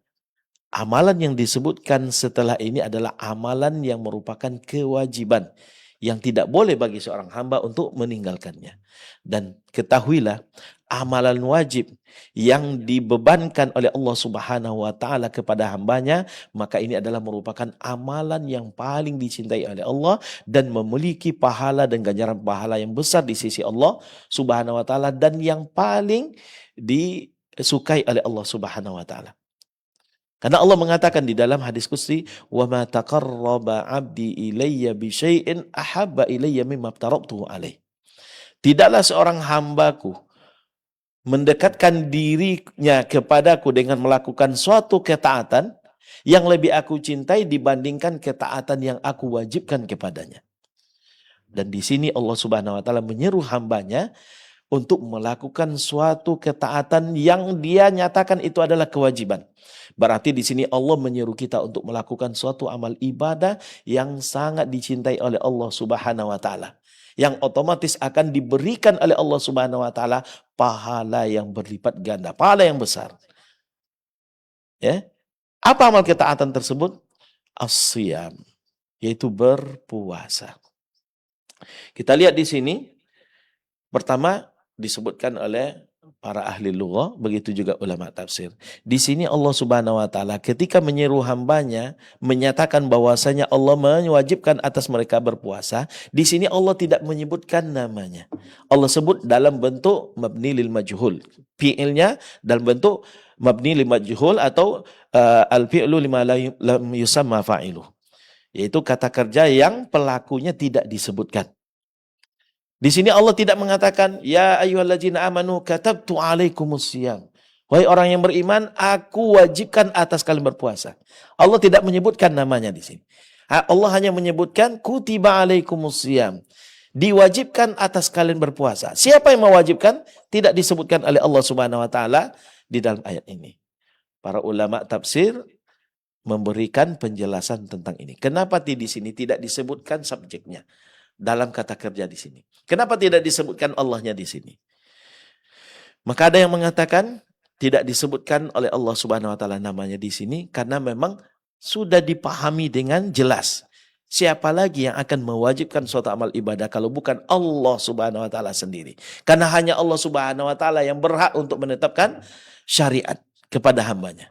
amalan yang disebutkan setelah ini adalah amalan yang merupakan kewajiban yang tidak boleh bagi seorang hamba untuk meninggalkannya. Dan ketahuilah, amalan wajib yang dibebankan oleh Allah Subhanahu wa taala kepada hambanya, maka ini adalah merupakan amalan yang paling dicintai oleh Allah dan memiliki pahala dan ganjaran pahala yang besar di sisi Allah Subhanahu wa taala, dan yang paling disukai oleh Allah Subhanahu wa taala. Karena Allah mengatakan di dalam hadis qudsi, "Wa ma taqarraba 'abdi ilayya bi syai'in ahabba ilayya mimma aftaratuhu alaih." Tidaklah seorang hambaku mendekatkan dirinya kepadaku dengan melakukan suatu ketaatan yang lebih aku cintai dibandingkan ketaatan yang aku wajibkan kepadanya. Dan di sini Allah Subhanahu wa taala menyeru hambanya untuk melakukan suatu ketaatan yang dia nyatakan itu adalah kewajiban. Berarti di sini Allah menyeru kita untuk melakukan suatu amal ibadah yang sangat dicintai oleh Allah Subhanahu wa taala. yang otomatis akan diberikan oleh Allah Subhanahu wa taala pahala yang berlipat ganda, pahala yang besar. Ya. Apa amal ketaatan tersebut? As-siyam, yaitu berpuasa. Kita lihat di sini, pertama disebutkan oleh para ahli lughah, begitu juga ulama tafsir. Di sini Allah Subhanahu wa taala ketika menyeru hambanya menyatakan bahwasanya Allah mewajibkan atas mereka berpuasa, di sini Allah tidak menyebutkan namanya. Allah sebut dalam bentuk mabni lil majhul. Fi'ilnya dalam bentuk mabni lil majhul atau al-fi'lu lima lam yusamma fa'iluh. Yaitu kata kerja yang pelakunya tidak disebutkan. Di sini Allah tidak mengatakan, ya ayyuhalladzina amanu katabtu alaikumusiyam. Wahai orang yang beriman, aku wajibkan atas kalian berpuasa. Allah tidak menyebutkan namanya di sini. Allah hanya menyebutkan kutiba alaikumusiyam. Diwajibkan atas kalian berpuasa. Siapa yang mewajibkan? Tidak disebutkan oleh Allah Subhanahu wa taala di dalam ayat ini. Para ulama tafsir memberikan penjelasan tentang ini. Kenapa di sini tidak disebutkan subjeknya dalam kata kerja di sini? Kenapa tidak disebutkan Allahnya di sini? Maka ada yang mengatakan tidak disebutkan oleh Allah Subhanahu wa taala namanya di sini karena memang sudah dipahami dengan jelas. Siapa lagi yang akan mewajibkan suatu amal ibadah kalau bukan Allah Subhanahu wa taala sendiri? Karena hanya Allah Subhanahu wa taala yang berhak untuk menetapkan syariat kepada hambanya.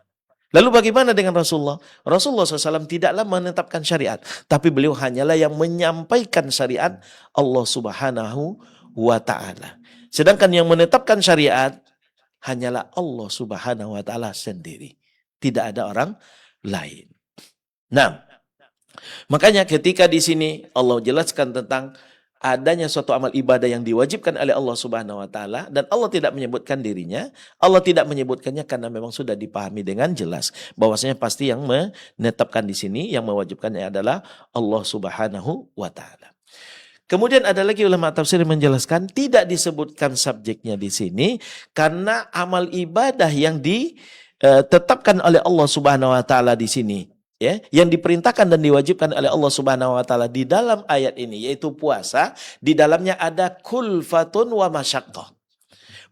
Lalu bagaimana dengan Rasulullah? Rasulullah SAW tidaklah menetapkan syariat, tapi beliau hanyalah yang menyampaikan syariat Allah Subhanahu wa taala. Sedangkan yang menetapkan syariat hanyalah Allah Subhanahu wa taala sendiri. Tidak ada orang lain. Nah, makanya ketika di sini Allah jelaskan tentang adanya suatu amal ibadah yang diwajibkan oleh Allah Subhanahu wa taala dan Allah tidak menyebutkan dirinya, Allah tidak menyebutkannya karena memang sudah dipahami dengan jelas bahwasanya pasti yang menetapkan di sini, yang mewajibkannya adalah Allah Subhanahu wa taala. Kemudian ada lagi ulama tafsir yang menjelaskan tidak disebutkan subjeknya di sini karena amal ibadah yang ditetapkan oleh Allah Subhanahu wa taala di sini, ya, yang diperintahkan dan diwajibkan oleh Allah Subhanahu wa taala di dalam ayat ini yaitu puasa, di dalamnya ada kulfatun wa masyaqqah.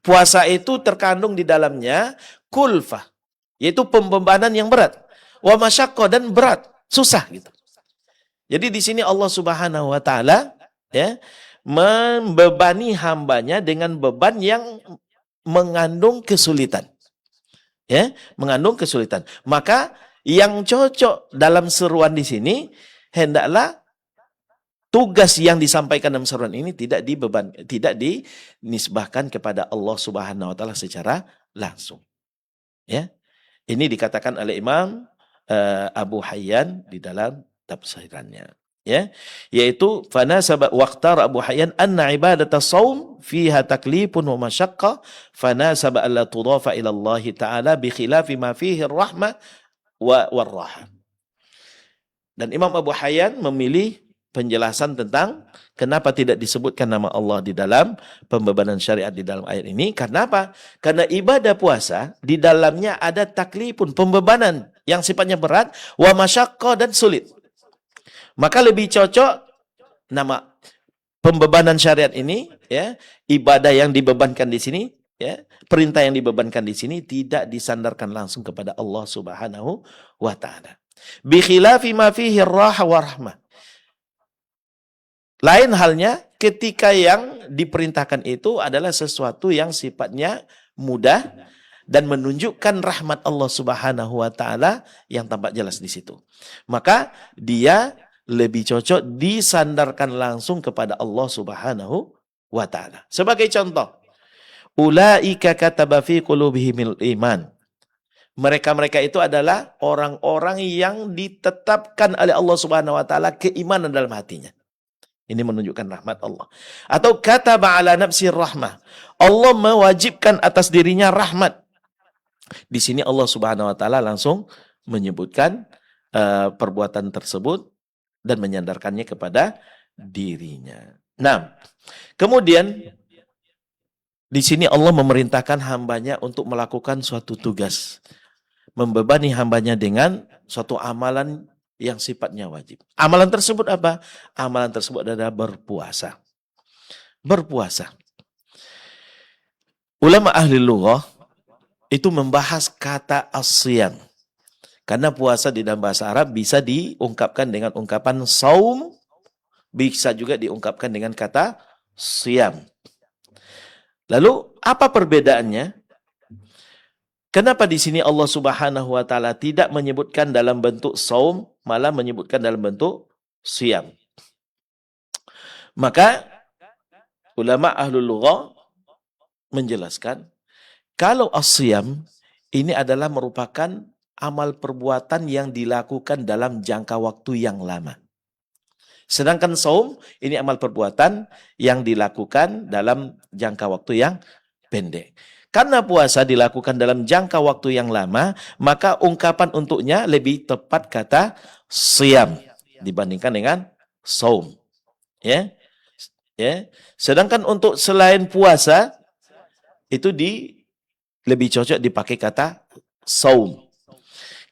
Puasa itu terkandung di dalamnya kulfah, yaitu pembebanan yang berat, wa masyaqqah dan berat, susah gitu. Jadi di sini Allah Subhanahu wa taala ya membebani hambanya dengan beban yang mengandung kesulitan. Ya, mengandung kesulitan. Maka yang cocok dalam seruan di sini hendaklah tugas yang disampaikan dalam seruan ini tidak dinisbahkan kepada Allah Subhanahu wa taala secara langsung. Ya. Ini dikatakan oleh Imam Abu Hayyan di dalam tafsirannya. Ya, yaitu fanasaba waqtar Abu Hayyan anna ibadata shaum fiha taklifun wa masyaqqah fanasaba alla tudafa ila Allah taala bi khilafi ma fihi ar-rahmah warraha. Dan Imam Abu Hayyan memilih penjelasan tentang kenapa tidak disebutkan nama Allah di dalam pembebanan syariat di dalam ayat ini. Karena apa? Karena ibadah puasa di dalamnya ada taklifun, pembebanan yang sifatnya berat, wa masyaqqah dan sulit. Maka lebih cocok nama pembebanan syariat ini, ya, ibadah yang dibebankan di sini, ya, perintah yang dibebankan di sini tidak disandarkan langsung kepada Allah Subhanahu wa taala. Bi khilafi ma fihi ar-raha wa rahmah. Lain halnya ketika yang diperintahkan itu adalah sesuatu yang sifatnya mudah dan menunjukkan rahmat Allah Subhanahu wa taala yang tampak jelas di situ. Maka dia lebih cocok disandarkan langsung kepada Allah Subhanahu wa taala. Sebagai contoh, ulaika kataba fi qulubihimul iman. Mereka-mereka itu adalah orang-orang yang ditetapkan oleh Allah Subhanahu wa taala keimanan dalam hatinya. Ini menunjukkan rahmat Allah. Atau kataba ala nafsir rahmah. Allah mewajibkan atas dirinya rahmat. Di sini Allah Subhanahu wa taala langsung menyebutkan perbuatan tersebut dan menyandarkannya kepada dirinya. Nah, kemudian di sini Allah memerintahkan hambanya untuk melakukan suatu tugas. Membebani hambanya dengan suatu amalan yang sifatnya wajib. Amalan tersebut apa? Amalan tersebut adalah berpuasa. berpuasa. Ulama ahli lughah itu membahas kata as-siyam. Karena puasa di dalam bahasa Arab bisa diungkapkan dengan ungkapan saum, bisa juga diungkapkan dengan kata siyam. Lalu apa perbedaannya? Kenapa di sini Allah Subhanahu wa taala tidak menyebutkan dalam bentuk saum, malah menyebutkan dalam bentuk siyam? Maka ulama ahlul lughah menjelaskan kalau as-siyam ini adalah merupakan amal perbuatan yang dilakukan dalam jangka waktu yang lama. Sedangkan saum ini amal perbuatan yang dilakukan dalam jangka waktu yang pendek. Karena puasa dilakukan dalam jangka waktu yang lama, maka ungkapan untuknya lebih tepat kata siyam dibandingkan dengan saum. Ya. Ya. Sedangkan untuk selain puasa itu lebih cocok dipakai kata saum.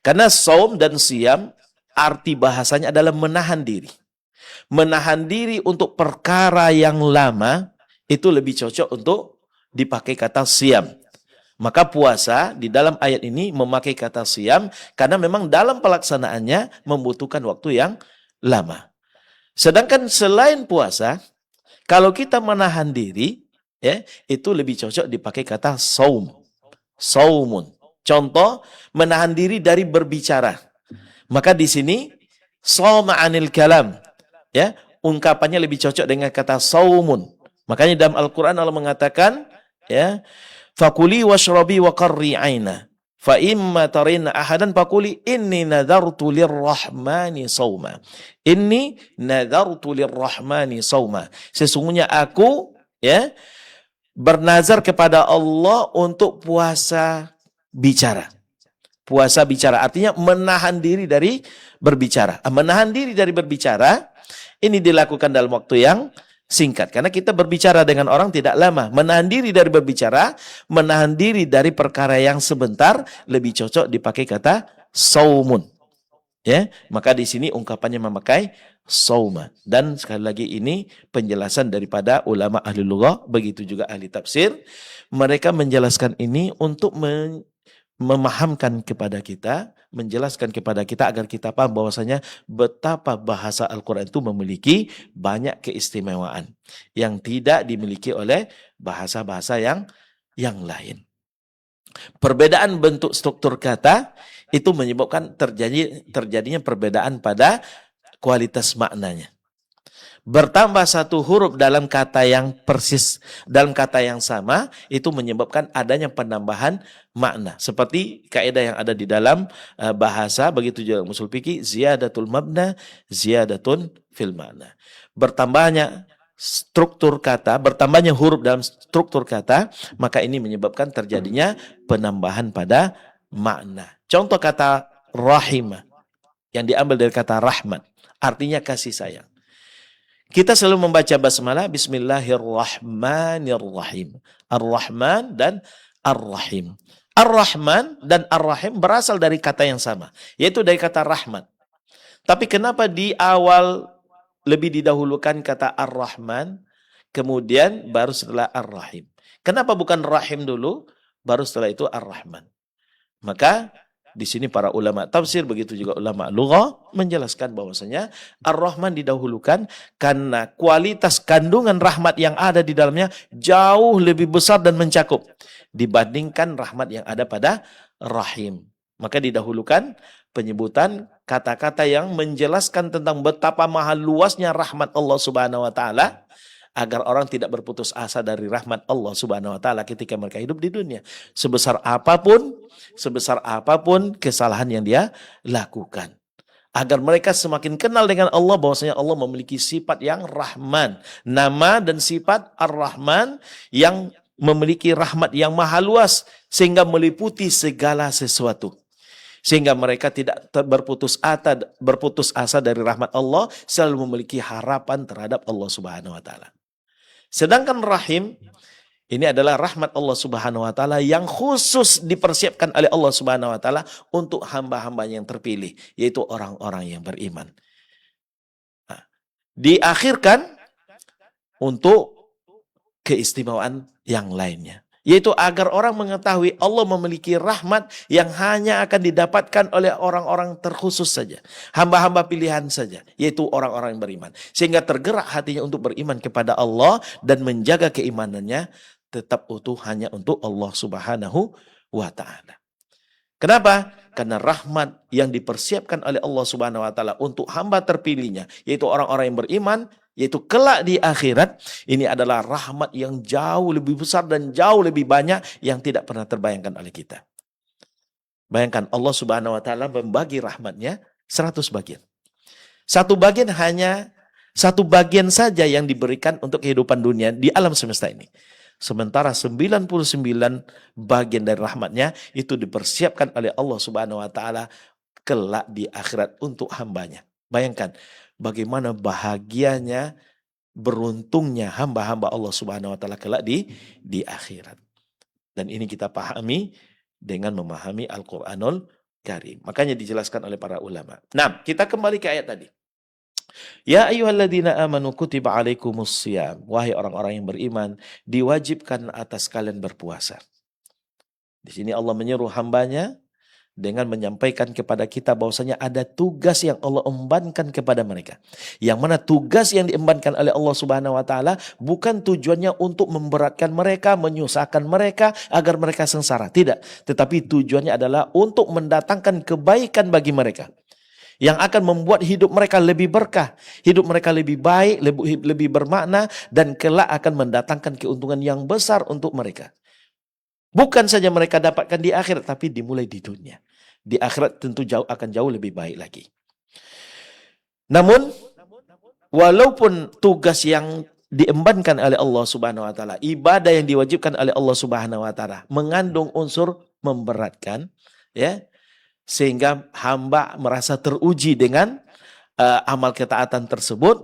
Karena saum dan siyam arti bahasanya adalah menahan diri. Menahan diri untuk perkara yang lama itu lebih cocok untuk dipakai kata siyam. Maka puasa di dalam ayat ini memakai kata siyam karena memang dalam pelaksanaannya membutuhkan waktu yang lama. Sedangkan selain puasa, kalau kita menahan diri, ya, itu lebih cocok dipakai kata saum. Saumun. Contoh, menahan diri dari berbicara. Maka di sini shauma 'anil kalam. Ya, ungkapannya lebih cocok dengan kata saumun. Makanya dalam Al-Qur'an Allah mengatakan, ya, fakuli washrabi wa qarri 'aina. Fa imma tarina ahadan fakuli inni nadartu lirrahmani sauma. Inni nadartu lirrahmani sauma. Sesungguhnya aku, ya, bernazar kepada Allah untuk puasa bicara. Puasa bicara artinya menahan diri dari berbicara. Menahan diri dari berbicara ini dilakukan dalam waktu yang singkat. Karena kita berbicara dengan orang tidak lama. Menahan diri dari berbicara, menahan diri dari perkara yang sebentar lebih cocok dipakai kata saumun. Ya, maka di sini ungkapannya memakai sauma. Dan sekali lagi ini penjelasan daripada ulama ahli lughah, begitu juga ahli tafsir. Mereka menjelaskan ini untuk memahamkan kepada kita, menjelaskan kepada kita agar kita paham bahwasanya betapa bahasa Al-Quran itu memiliki banyak keistimewaan yang tidak dimiliki oleh bahasa-bahasa yang lain. Perbedaan bentuk struktur kata itu menyebabkan terjadinya perbedaan pada kualitas maknanya. Bertambah satu huruf dalam kata yang persis, dalam kata yang sama, itu menyebabkan adanya penambahan makna. Seperti kaidah yang ada di dalam bahasa, begitu juga usul fikih, ziyadatul mabna, ziyadatun fil makna. Bertambahnya struktur kata, bertambahnya huruf dalam struktur kata, maka ini menyebabkan terjadinya penambahan pada makna. Contoh kata rahimah, yang diambil dari kata rahmat, artinya kasih sayang. Kita selalu membaca basmalah Bismillahirrahmanirrahim. Ar-Rahman dan Ar-Rahim. Ar-Rahman dan Ar-Rahim berasal dari kata yang sama, yaitu dari kata rahmat. Tapi kenapa di awal lebih didahulukan kata Ar-Rahman, kemudian baru setelah Ar-Rahim? Kenapa bukan Rahim dulu, baru setelah itu Ar-Rahman? Maka di sini para ulama tafsir, begitu juga ulama lughah menjelaskan bahwasanya Ar-Rahman didahulukan karena kualitas kandungan rahmat yang ada di dalamnya jauh lebih besar dan mencakup dibandingkan rahmat yang ada pada Rahim. Maka didahulukan penyebutan kata-kata yang menjelaskan tentang betapa mahal luasnya rahmat Allah Subhanahu wa taala, agar orang tidak berputus asa dari rahmat Allah Subhanahu wa taala ketika mereka hidup di dunia. Sebesar apapun kesalahan yang dia lakukan. Agar mereka semakin kenal dengan Allah, bahwasanya Allah memiliki sifat yang Rahman. Nama dan sifat Ar-Rahman yang memiliki rahmat yang maha luas sehingga meliputi segala sesuatu. Sehingga mereka tidak berputus asa dari rahmat Allah, selalu memiliki harapan terhadap Allah Subhanahu wa taala. Sedangkan Rahim ini adalah rahmat Allah Subhanahu wa taala yang khusus dipersiapkan oleh Allah Subhanahu wa taala untuk hamba-hamba yang terpilih, yaitu orang-orang yang beriman. Nah, diakhirkan untuk keistimewaan yang lainnya. Yaitu agar orang mengetahui Allah memiliki rahmat yang hanya akan didapatkan oleh orang-orang terkhusus saja. Hamba-hamba pilihan saja, yaitu orang-orang yang beriman. Sehingga tergerak hatinya untuk beriman kepada Allah dan menjaga keimanannya tetap utuh hanya untuk Allah Subhanahu wa Ta'ala. Kenapa? Karena rahmat yang dipersiapkan oleh Allah Subhanahu wa Ta'ala untuk hamba terpilihnya, yaitu orang-orang yang beriman, yaitu kelak di akhirat, ini adalah rahmat yang jauh lebih besar dan jauh lebih banyak yang tidak pernah terbayangkan oleh kita. Bayangkan Allah Subhanahu wa Ta'ala membagi rahmatnya 100 bagian. Satu bagian saja yang diberikan untuk kehidupan dunia di alam semesta ini. Sementara 99 bagian dari rahmatnya itu dipersiapkan oleh Allah Subhanahu wa Ta'ala kelak di akhirat untuk hambanya. Bayangkan bagaimana bahagianya, beruntungnya hamba-hamba Allah Subhanahu wa Ta'ala kelak di akhirat. Dan ini kita pahami dengan memahami Al-Qur'anul Karim. Makanya dijelaskan oleh para ulama. Nah, kita kembali ke ayat tadi. Ya ayyuhalladzina amanu kutiba alaikumussyam. Wahai orang-orang yang beriman, diwajibkan atas kalian berpuasa. Di sini Allah menyeru hambanya dengan menyampaikan kepada kita bahwasanya ada tugas yang Allah embankan kepada mereka. Yang mana tugas yang diembankan oleh Allah Subhanahu wa Ta'ala bukan tujuannya untuk memberatkan mereka, menyusahkan mereka agar mereka sengsara. Tidak. Tetapi tujuannya adalah untuk mendatangkan kebaikan bagi mereka. Yang akan membuat hidup mereka lebih berkah, hidup mereka lebih baik, lebih bermakna, dan kelak akan mendatangkan keuntungan yang besar untuk mereka. Bukan saja mereka dapatkan di akhirat, tapi dimulai di dunia. Di akhirat tentu akan jauh lebih baik lagi. Namun, walaupun tugas yang diembankan oleh Allah Subhanahu wa Ta'ala, ibadah yang diwajibkan oleh Allah Subhanahu wa Ta'ala, mengandung unsur memberatkan, ya, sehingga hamba merasa teruji dengan amal ketaatan tersebut,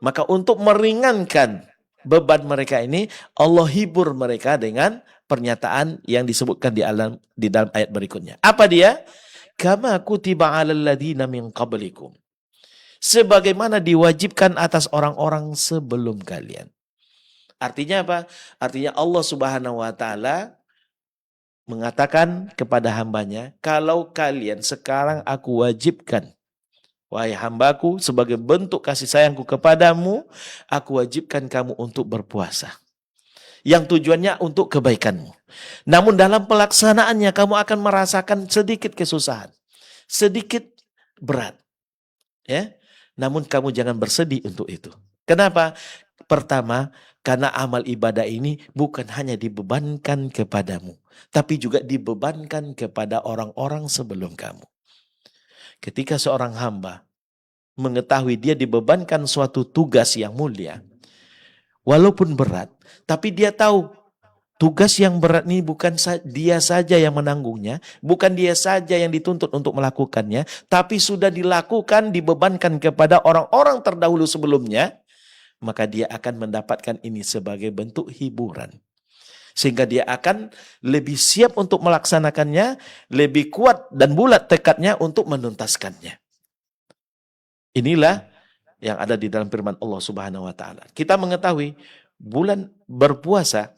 maka untuk meringankan beban mereka ini, Allah hibur mereka dengan pernyataan yang disebutkan di dalam ayat berikutnya. Apa dia? Kama kutiba 'alal ladzina min qablikum. Sebagaimana diwajibkan atas orang-orang sebelum kalian. Artinya apa? Artinya Allah Subhanahu wa Ta'ala mengatakan kepada hambanya, kalau kalian sekarang aku wajibkan, wahai hambaku, sebagai bentuk kasih sayangku kepadamu, aku wajibkan kamu untuk berpuasa. Yang tujuannya untuk kebaikanmu. Namun dalam pelaksanaannya kamu akan merasakan sedikit kesusahan, sedikit berat. Ya, namun kamu jangan bersedih untuk itu. Kenapa? Pertama, karena amal ibadah ini bukan hanya dibebankan kepadamu, tapi juga dibebankan kepada orang-orang sebelum kamu. Ketika seorang hamba mengetahui dia dibebankan suatu tugas yang mulia, walaupun berat, tapi dia tahu tugas yang berat ini bukan dia saja yang menanggungnya, bukan dia saja yang dituntut untuk melakukannya, tapi sudah dilakukan, dibebankan kepada orang-orang terdahulu sebelumnya, maka dia akan mendapatkan ini sebagai bentuk hiburan. Sehingga dia akan lebih siap untuk melaksanakannya, lebih kuat dan bulat tekadnya untuk menuntaskannya. Inilah yang ada di dalam firman Allah Subhanahu wa Ta'ala. Kita mengetahui bulan berpuasa,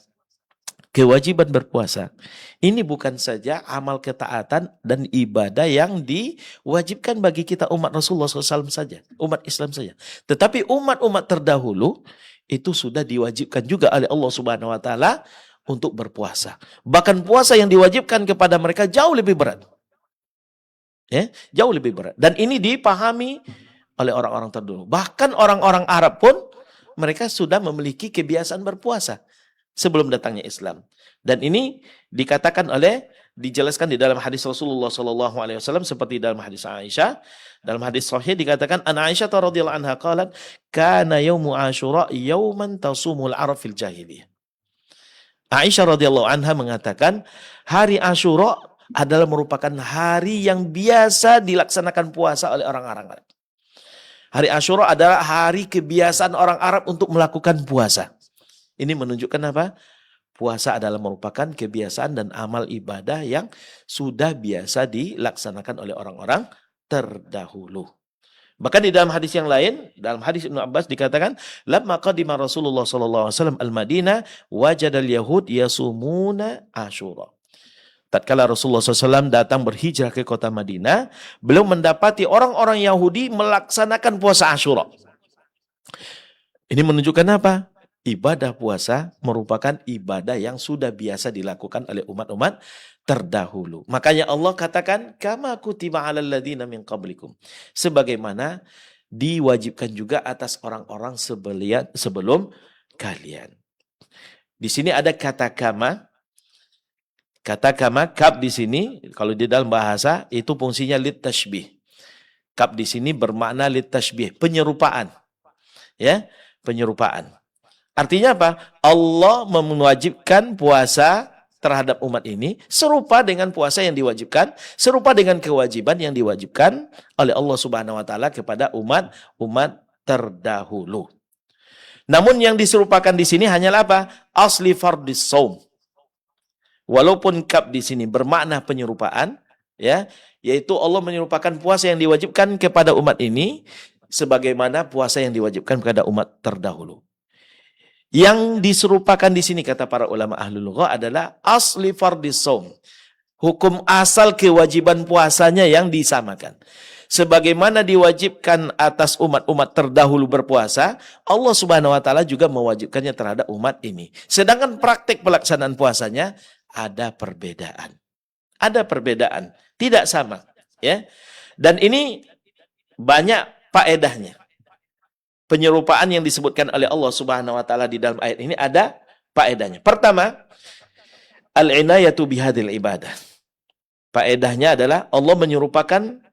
kewajiban berpuasa, ini bukan saja amal ketaatan dan ibadah yang diwajibkan bagi kita umat Rasulullah SAW saja, umat Islam saja. Tetapi umat-umat terdahulu itu sudah diwajibkan juga oleh Allah Subhanahu wa Ta'ala untuk berpuasa. Bahkan puasa yang diwajibkan kepada mereka jauh lebih berat. Ya, jauh lebih berat. Dan ini dipahami oleh orang-orang terdahulu. Bahkan orang-orang Arab pun mereka sudah memiliki kebiasaan berpuasa sebelum datangnya Islam. Dan ini dijelaskan di dalam hadis Rasulullah SAW seperti dalam hadis Aisyah. Dalam hadis sahih dikatakan an Aisyah radhiyallahu anha qalat kana yaumu Asyura yauman tasumul Arab fil jahiliyah. Aisyah radhiyallahu anha mengatakan hari Asyura adalah merupakan hari yang biasa dilaksanakan puasa oleh orang-orang Arab. Hari Asyura adalah hari kebiasaan orang Arab untuk melakukan puasa. Ini menunjukkan apa? Puasa adalah merupakan kebiasaan dan amal ibadah yang sudah biasa dilaksanakan oleh orang-orang terdahulu. Bahkan di dalam hadis yang lain, dalam hadis Ibnu Abbas dikatakan, lamma qadima Rasulullah sallallahu alaihi wasallam al-Madinah, wajadal yahud yasumuna Asyura. Tatkala Rasulullah SAW datang berhijrah ke kota Madinah, beliau mendapati orang-orang Yahudi melaksanakan puasa Asyura. Ini menunjukkan apa? Ibadah puasa merupakan ibadah yang sudah biasa dilakukan oleh umat-umat terdahulu. Makanya Allah katakan, kama kutiba 'alal ladzina min qablikum. Sebagaimana diwajibkan juga atas orang-orang sebelum kalian. Di sini ada kata kama. Kata kama, kab di sini, kalau di dalam bahasa, itu fungsinya lit tashbih. Kab di sini bermakna lit tashbih, penyerupaan. Ya, penyerupaan. Artinya apa? Allah mewajibkan puasa terhadap umat ini serupa dengan puasa yang diwajibkan, serupa dengan kewajiban yang diwajibkan oleh Allah Subhanahu wa taala kepada umat terdahulu. Namun yang diserupakan di sini hanyalah apa? Asli fardis shaum. Walaupun kab di sini bermakna penyerupaan, ya, yaitu Allah menyerupakan puasa yang diwajibkan kepada umat ini sebagaimana puasa yang diwajibkan kepada umat terdahulu. Yang diserupakan di sini kata para ulama ahlul lughah adalah asli fardis shaum. Hukum asal kewajiban puasanya yang disamakan. Sebagaimana diwajibkan atas umat-umat terdahulu berpuasa, Allah Subhanahu wa taala juga mewajibkannya terhadap umat ini. Sedangkan praktik pelaksanaan puasanya ada perbedaan. Ada perbedaan, tidak sama, ya. Dan ini banyak faedahnya. Penyerupaan yang disebutkan oleh Allah Subhanahu wa taala di dalam ayat ini ada faedahnya. Pertama, al-inayatu bihadil ibadah. Faedahnya adalah Allah menyerupakan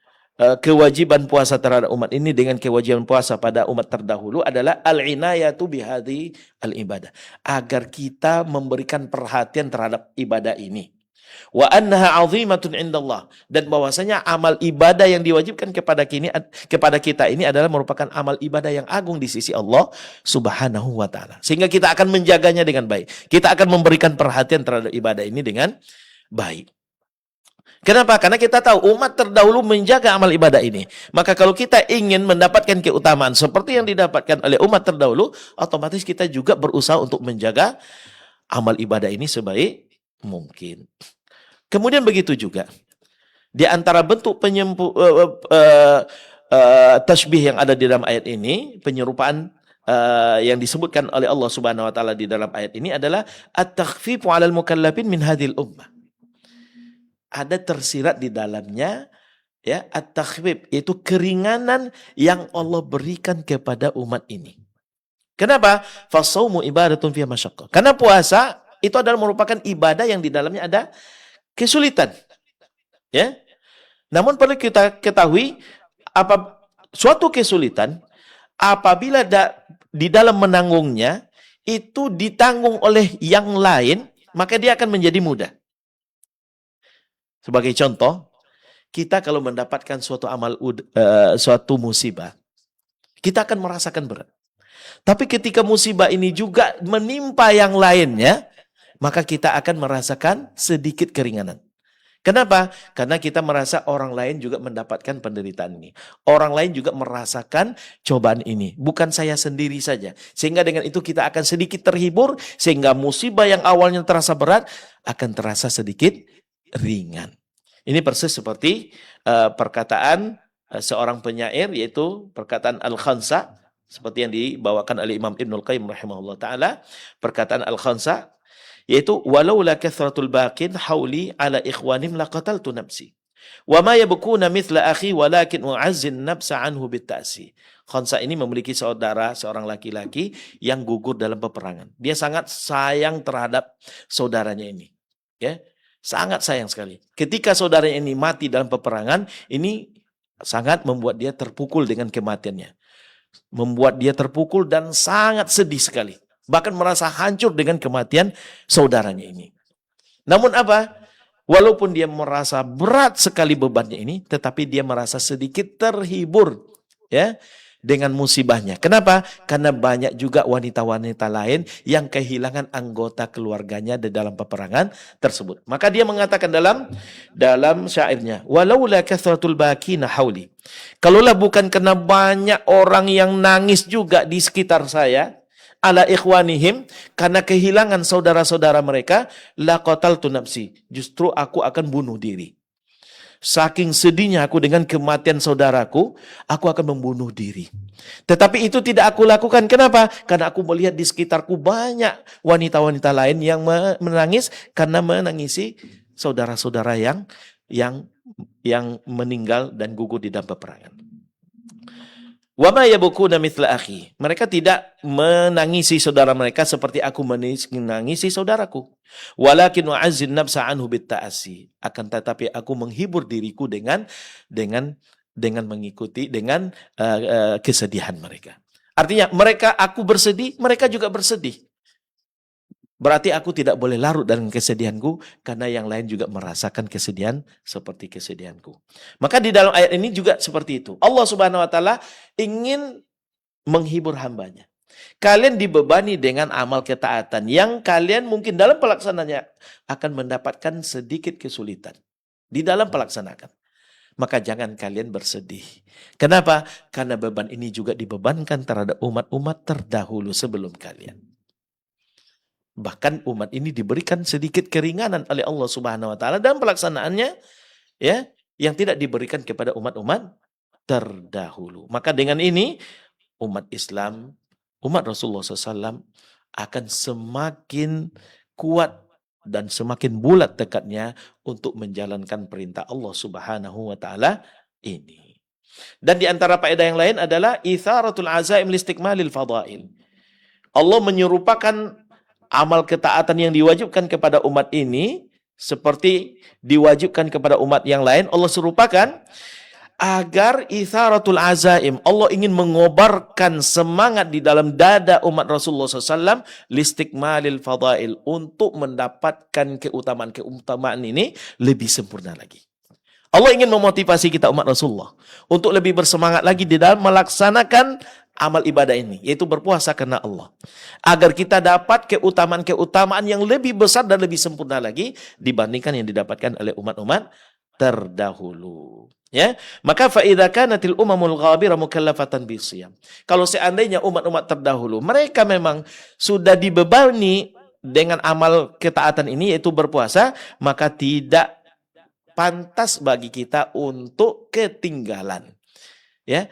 kewajiban puasa terhadap umat ini dengan kewajiban puasa pada umat terdahulu adalah al-inayatu bihadhi al-ibadah. Agar kita memberikan perhatian terhadap ibadah ini. Wa annaha 'azimatun indallah, dan bahwasanya amal ibadah yang diwajibkan kepada kita ini adalah merupakan amal ibadah yang agung di sisi Allah Subhanahu wa taala. Sehingga kita akan menjaganya dengan baik. Kita akan memberikan perhatian terhadap ibadah ini dengan baik. Kenapa? Karena kita tahu umat terdahulu menjaga amal ibadah ini. Maka kalau kita ingin mendapatkan keutamaan seperti yang didapatkan oleh umat terdahulu, otomatis kita juga berusaha untuk menjaga amal ibadah ini sebaik mungkin. Kemudian begitu juga, di antara bentuk tasbih yang ada di dalam ayat ini, penyerupaan yang disebutkan oleh Allah Subhanahu wa taala di dalam ayat ini adalah at-takhfifu 'alal mukallafin min hadhil ummah. Ada tersirat di dalamnya, ya, at-takhfif, yaitu keringanan yang Allah berikan kepada umat ini. Kenapa? Fasaumu ibadatun fiha masyaqqah. Karena puasa itu adalah merupakan ibadah yang di dalamnya ada kesulitan. Ya. Namun perlu kita ketahui, suatu kesulitan apabila di dalam menanggungnya itu ditanggung oleh yang lain, maka dia akan menjadi mudah. Sebagai contoh, kita kalau mendapatkan suatu musibah, kita akan merasakan berat. Tapi ketika musibah ini juga menimpa yang lainnya, maka kita akan merasakan sedikit keringanan. Kenapa? Karena kita merasa orang lain juga mendapatkan penderitaan ini. Orang lain juga merasakan cobaan ini. Bukan saya sendiri saja. Sehingga dengan itu kita akan sedikit terhibur, sehingga musibah yang awalnya terasa berat akan terasa sedikit ringan. Ini persis seperti perkataan seorang penyair, yaitu perkataan Al-Khansa, seperti yang dibawakan oleh Imam Ibnul Qayyim rahimahullah ta'ala. Perkataan Al-Khansa, yaitu walaula kathratul baqin hauli ala ikhwanim laqataltu nafsi wa ma yabkuna mithla akhi walakin u'azzin nafsa anhu bitta'si. Khansa ini memiliki saudara, seorang laki-laki yang gugur dalam peperangan. Dia sangat sayang terhadap saudaranya ini, ya. Sangat sayang sekali. Ketika saudaranya ini mati dalam peperangan, ini sangat membuat dia terpukul dengan kematiannya. Membuat dia terpukul dan sangat sedih sekali. Bahkan merasa hancur dengan kematian saudaranya ini. Namun apa? Walaupun dia merasa berat sekali bebannya ini, tetapi dia merasa sedikit terhibur, ya, dengan musibahnya. Kenapa? Karena banyak juga wanita-wanita lain yang kehilangan anggota keluarganya di dalam peperangan tersebut. Maka dia mengatakan dalam syairnya, walaula kathratul bakina hauli. Kalaulah bukan karena banyak orang yang nangis juga di sekitar saya, ala ikhwanihim, karena kehilangan saudara-saudara mereka, la qataltu nafsi. Justru aku akan bunuh diri. Saking sedihnya aku dengan kematian saudaraku, aku akan membunuh diri. Tetapi itu tidak aku lakukan. Kenapa? Karena aku melihat di sekitarku banyak wanita-wanita lain yang menangis karena menangisi saudara-saudara yang meninggal dan gugur di dalam peperangan. Wa ma yabkuna mithla akhi. Mereka tidak menangisi saudara mereka seperti aku menangisi saudaraku. Walakin wa'azzin nafsa anhu bitta'asi. Akan tetapi aku menghibur diriku dengan mengikuti kesedihan mereka. Artinya aku bersedih, mereka juga bersedih. Berarti aku tidak boleh larut dalam kesedihanku karena yang lain juga merasakan kesedihan seperti kesedihanku. Maka di dalam ayat ini juga seperti itu. Allah Subhanahu wa taala ingin menghibur hambanya. Kalian dibebani dengan amal ketaatan yang kalian mungkin dalam pelaksanaannya akan mendapatkan sedikit kesulitan di dalam pelaksanakan. Maka jangan kalian bersedih. Kenapa? Karena beban ini juga dibebankan terhadap umat-umat terdahulu sebelum kalian. Bahkan umat ini diberikan sedikit keringanan oleh Allah Subhanahu wa taala dalam pelaksanaannya, ya, yang tidak diberikan kepada umat-umat terdahulu. Maka dengan ini umat Islam, umat Rasulullah SAW akan semakin kuat dan semakin bulat tekadnya untuk menjalankan perintah Allah Subhanahu wa taala ini. Dan di antara faedah yang lain adalah itsaratul azaim listikmalil fadail. Allah menyerupakan amal ketaatan yang diwajibkan kepada umat ini seperti diwajibkan kepada umat yang lain. Allah serupakan agar itsaratul azaim, Allah ingin mengobarkan semangat di dalam dada umat Rasulullah SAW listikmalil fadail, untuk mendapatkan keutamaan ini lebih sempurna lagi. Allah ingin memotivasi kita umat Rasulullah untuk lebih bersemangat lagi di dalam melaksanakan amal ibadah ini, yaitu berpuasa karena Allah. Agar kita dapat keutamaan-keutamaan yang lebih besar dan lebih sempurna lagi dibandingkan yang didapatkan oleh umat-umat terdahulu. Ya, maka fa idza kanatil umamul ghabira mukallafatan bisiyam. Kalau seandainya umat-umat terdahulu mereka memang sudah dibebani dengan amal ketaatan ini, yaitu berpuasa, maka tidak pantas bagi kita untuk ketinggalan. Ya,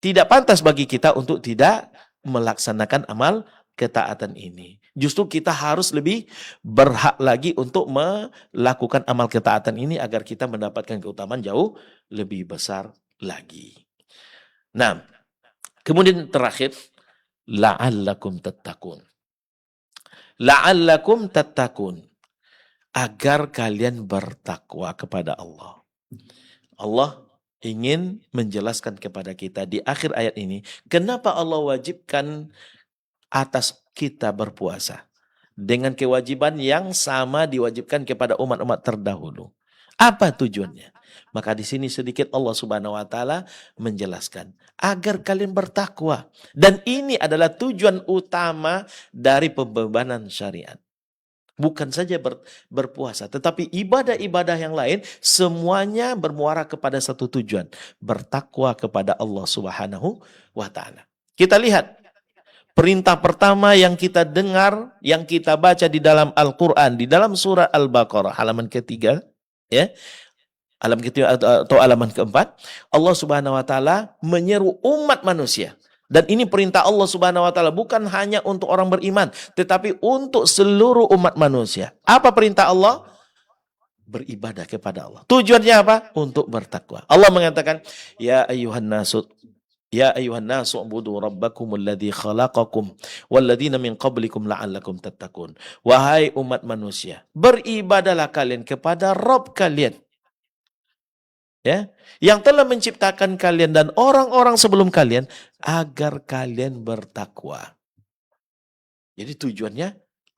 tidak pantas bagi kita untuk tidak melaksanakan amal ketaatan ini. Justru kita harus lebih berhak lagi untuk melakukan amal ketaatan ini agar kita mendapatkan keutamaan jauh lebih besar lagi. Nah, kemudian terakhir, la'allakum tattaqun. La'allakum tattaqun. Agar kalian bertakwa kepada Allah. Allah ingin menjelaskan kepada kita di akhir ayat ini, kenapa Allah wajibkan atas kita berpuasa dengan kewajiban yang sama diwajibkan kepada umat-umat terdahulu. Apa tujuannya? Maka di sini sedikit Allah Subhanahu wa taala menjelaskan agar kalian bertakwa, dan ini adalah tujuan utama dari pembebanan syariat. Bukan saja berpuasa, tetapi ibadah-ibadah yang lain semuanya bermuara kepada satu tujuan, bertakwa kepada Allah Subhanahu wa taala. Kita lihat perintah pertama yang kita dengar, yang kita baca di dalam Al-Qur'an, di dalam surah Al-Baqarah halaman ketiga, ya. Halaman ketiga atau halaman keempat, Allah Subhanahu wa taala menyeru umat manusia. Dan ini perintah Allah Subhanahu wa taala bukan hanya untuk orang beriman, tetapi untuk seluruh umat manusia. Apa perintah Allah? Beribadah kepada Allah. Tujuannya apa? Untuk bertakwa. Allah mengatakan, Ya ayuhan nasu ubudu rabbakumul ladzi khalaqakum walladzina min qablikum la'allakum tattaqun. Wahai umat manusia, beribadahlah kalian kepada Rabb kalian, ya, yang telah menciptakan kalian dan orang-orang sebelum kalian agar kalian bertakwa. Jadi tujuannya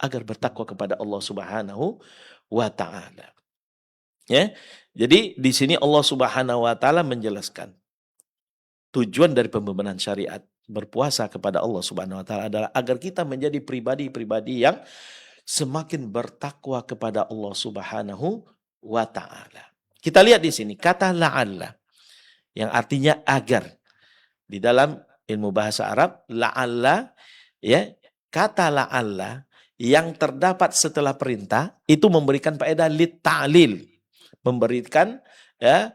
agar bertakwa kepada Allah Subhanahu wa taala. Ya. Jadi di sini Allah Subhanahu wa taala menjelaskan tujuan dari pembenaran syariat berpuasa kepada Allah Subhanahu wa taala adalah agar kita menjadi pribadi-pribadi yang semakin bertakwa kepada Allah Subhanahu wa taala. Kita lihat di sini kata la'alla yang artinya agar. Di dalam ilmu bahasa Arab, la'alla, ya, kata la'alla yang terdapat setelah perintah itu memberikan faedah lit ta'lil, memberikan ya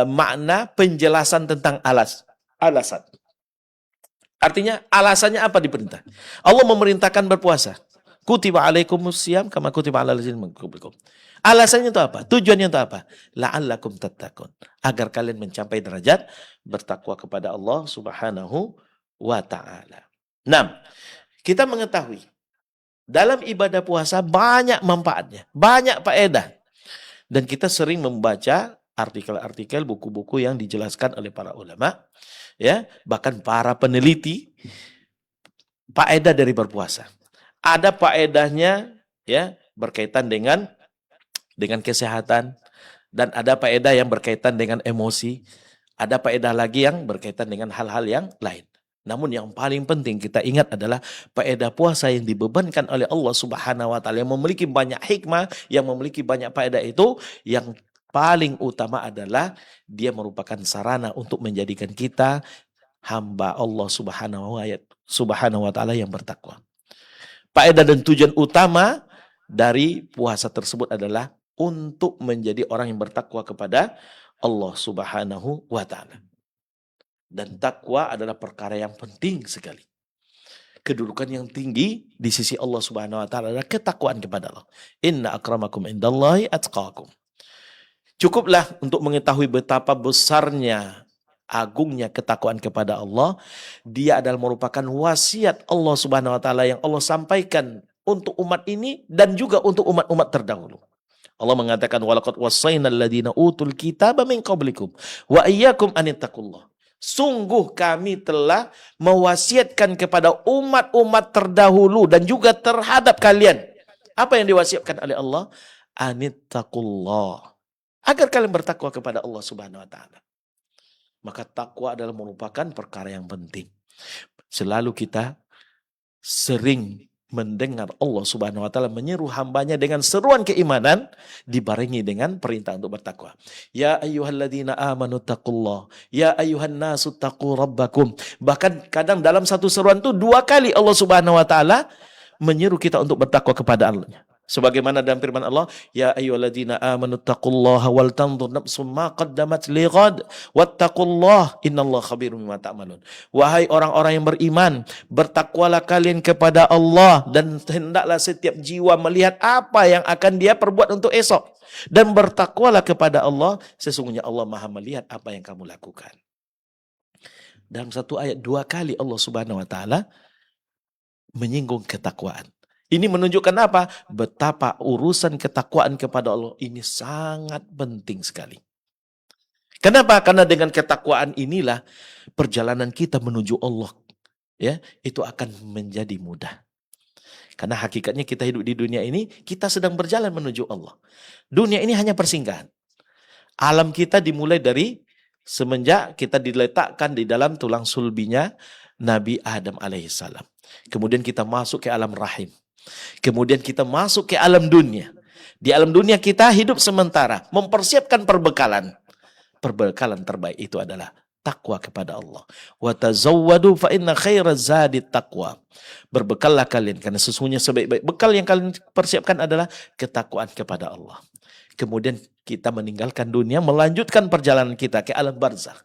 makna penjelasan tentang alasan. Artinya alasannya apa diperintah? Allah memerintahkan berpuasa. Kutiba alaikumusiyam kama kutiba alal ladzina min qablikum. Alasannya itu apa? Tujuannya itu apa? La'allakum tattaqun. Agar kalian mencapai derajat bertakwa kepada Allah Subhanahu wa taala. Nah, kita mengetahui dalam ibadah puasa banyak manfaatnya, banyak faedah. Dan kita sering membaca artikel-artikel, buku-buku yang dijelaskan oleh para ulama, ya, bahkan para peneliti faedah dari berpuasa. Ada faedahnya ya berkaitan dengan kesehatan, dan ada faedah yang berkaitan dengan emosi, ada faedah lagi yang berkaitan dengan hal-hal yang lain. Namun yang paling penting kita ingat adalah faedah puasa yang dibebankan oleh Allah Subhanahu wa taala yang memiliki banyak hikmah, yang memiliki banyak faedah itu yang paling utama adalah dia merupakan sarana untuk menjadikan kita hamba Allah Subhanahu wa taala yang bertakwa. Faedah dan tujuan utama dari puasa tersebut adalah untuk menjadi orang yang bertakwa kepada Allah Subhanahu wa taala. Dan takwa adalah perkara yang penting sekali. Kedudukan yang tinggi di sisi Allah Subhanahu wa taala adalah ketakwaan kepada Allah. Inna akramakum indallahi atqakum. Cukuplah untuk mengetahui betapa besarnya, agungnya ketakwaan kepada Allah. Dia adalah merupakan wasiat Allah Subhanahu wa taala yang Allah sampaikan untuk umat ini dan juga untuk umat-umat terdahulu. Allah mengatakan walaqad wassaynal ladzina utul kitaba min qablikum wa iyyakum anittaqullah. Sungguh kami telah mewasiatkan kepada umat-umat terdahulu dan juga terhadap kalian. Apa yang diwasiatkan oleh Allah? Anittaqullah. Agar kalian bertakwa kepada Allah Subhanahu wa taala. Maka takwa adalah merupakan perkara yang penting. Selalu kita sering mendengar Allah Subhanahu wa taala menyeru hambanya dengan seruan keimanan dibarengi dengan perintah untuk bertakwa. Ya ayyuhalladzina amanu taqullah, ya ayyuhan nasu taqu rabbakum. Bahkan kadang dalam satu seruan itu 2 kali Allah Subhanahu wa taala menyeru kita untuk bertakwa kepada Allah. Sebagaimana dalam firman Allah, ya ayyuhalladzina amanu taqullaha wal tanzur nafsum ma qaddamat lighad wattaqullaha innallaha khabirum bima ta'malun. Wahai orang-orang yang beriman, bertakwalah kalian kepada Allah dan hendaklah setiap jiwa melihat apa yang akan dia perbuat untuk esok. Dan bertakwalah kepada Allah, sesungguhnya Allah Maha melihat apa yang kamu lakukan. Dalam satu ayat 2 kali Allah Subhanahu wa taala menyinggung ketakwaan. Ini menunjukkan apa? Betapa urusan ketakwaan kepada Allah ini sangat penting sekali. Kenapa? Karena dengan ketakwaan inilah perjalanan kita menuju Allah, ya, itu akan menjadi mudah. Karena hakikatnya kita hidup di dunia ini, kita sedang berjalan menuju Allah. Dunia ini hanya persinggahan. Alam kita dimulai dari semenjak kita diletakkan di dalam tulang sulbinya Nabi Adam alaihissalam. Kemudian kita masuk ke alam rahim. Kemudian kita masuk ke alam dunia. Di alam dunia kita hidup sementara, mempersiapkan perbekalan. Perbekalan terbaik itu adalah takwa kepada Allah. Wa tazawwadu fa inna khairaz zadi taqwa. Berbekallah kalian karena sesungguhnya sebaik-baik bekal yang kalian persiapkan adalah ketakwaan kepada Allah. Kemudian kita meninggalkan dunia, melanjutkan perjalanan kita ke alam barzakh.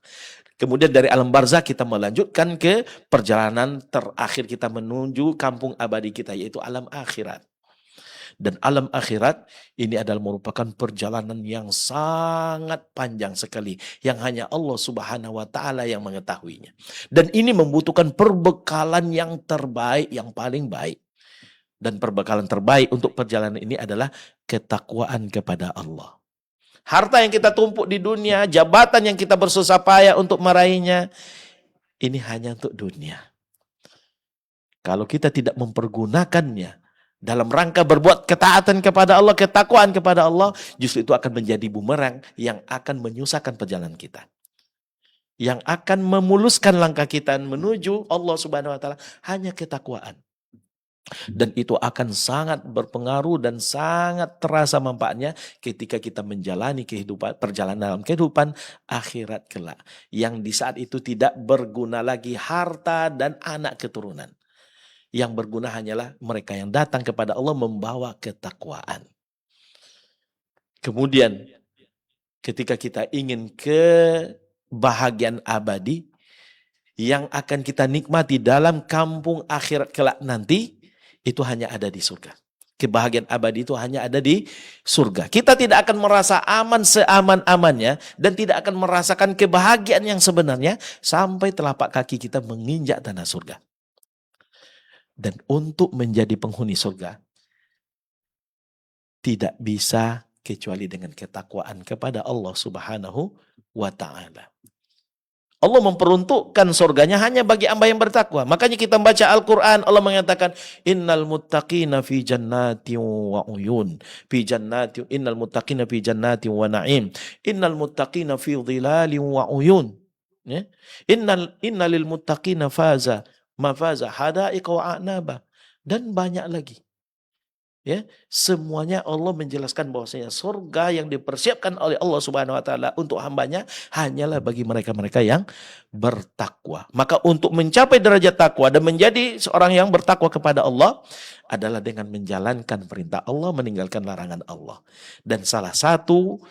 Kemudian dari alam barzakh kita melanjutkan ke perjalanan terakhir kita menuju kampung abadi kita, yaitu alam akhirat. Dan alam akhirat ini adalah merupakan perjalanan yang sangat panjang sekali, yang hanya Allah Subhanahu wa taala yang mengetahuinya. Dan ini membutuhkan perbekalan yang terbaik, yang paling baik. Dan perbekalan terbaik untuk perjalanan ini adalah ketakwaan kepada Allah. Harta yang kita tumpuk di dunia, jabatan yang kita bersusah payah untuk meraihnya, ini hanya untuk dunia. Kalau kita tidak mempergunakannya dalam rangka berbuat ketaatan kepada Allah, ketakwaan kepada Allah, justru itu akan menjadi bumerang yang akan menyusahkan perjalanan kita. Yang akan memuluskan langkah kita menuju Allah Subhanahu wa taala hanya ketakwaan. Dan itu akan sangat berpengaruh dan sangat terasa manfaatnya ketika kita menjalani perjalanan dalam kehidupan akhirat kelak. Yang di saat itu tidak berguna lagi harta dan anak keturunan. Yang berguna hanyalah mereka yang datang kepada Allah membawa ketakwaan. Kemudian ketika kita ingin kebahagiaan abadi yang akan kita nikmati dalam kampung akhirat kelak nanti, itu hanya ada di surga. Kebahagiaan abadi itu hanya ada di surga. Kita tidak akan merasa aman seaman-amannya dan tidak akan merasakan kebahagiaan yang sebenarnya sampai telapak kaki kita menginjak tanah surga. Dan untuk menjadi penghuni surga tidak bisa kecuali dengan ketakwaan kepada Allah Subhanahu wa taala. Allah memperuntukkan surganya hanya bagi hamba yang bertakwa. Makanya kita baca Al-Quran, Allah mengatakan, Innal muttaqina fi jannatin wa uyun. Innal muttaqina fi jannatin wa na'im. Innal muttaqina fi dhilalin wa uyun. Ya? Innalil muttaqina mafaza hadaiqa wa a'naba. Dan banyak lagi. Ya, semuanya Allah menjelaskan bahwasanya surga yang dipersiapkan oleh Allah Subhanahu wa taala untuk hambanya hanyalah bagi mereka-mereka yang bertakwa. Maka untuk mencapai derajat takwa dan menjadi seorang yang bertakwa kepada Allah adalah dengan menjalankan perintah Allah, meninggalkan larangan Allah. Dan salah satu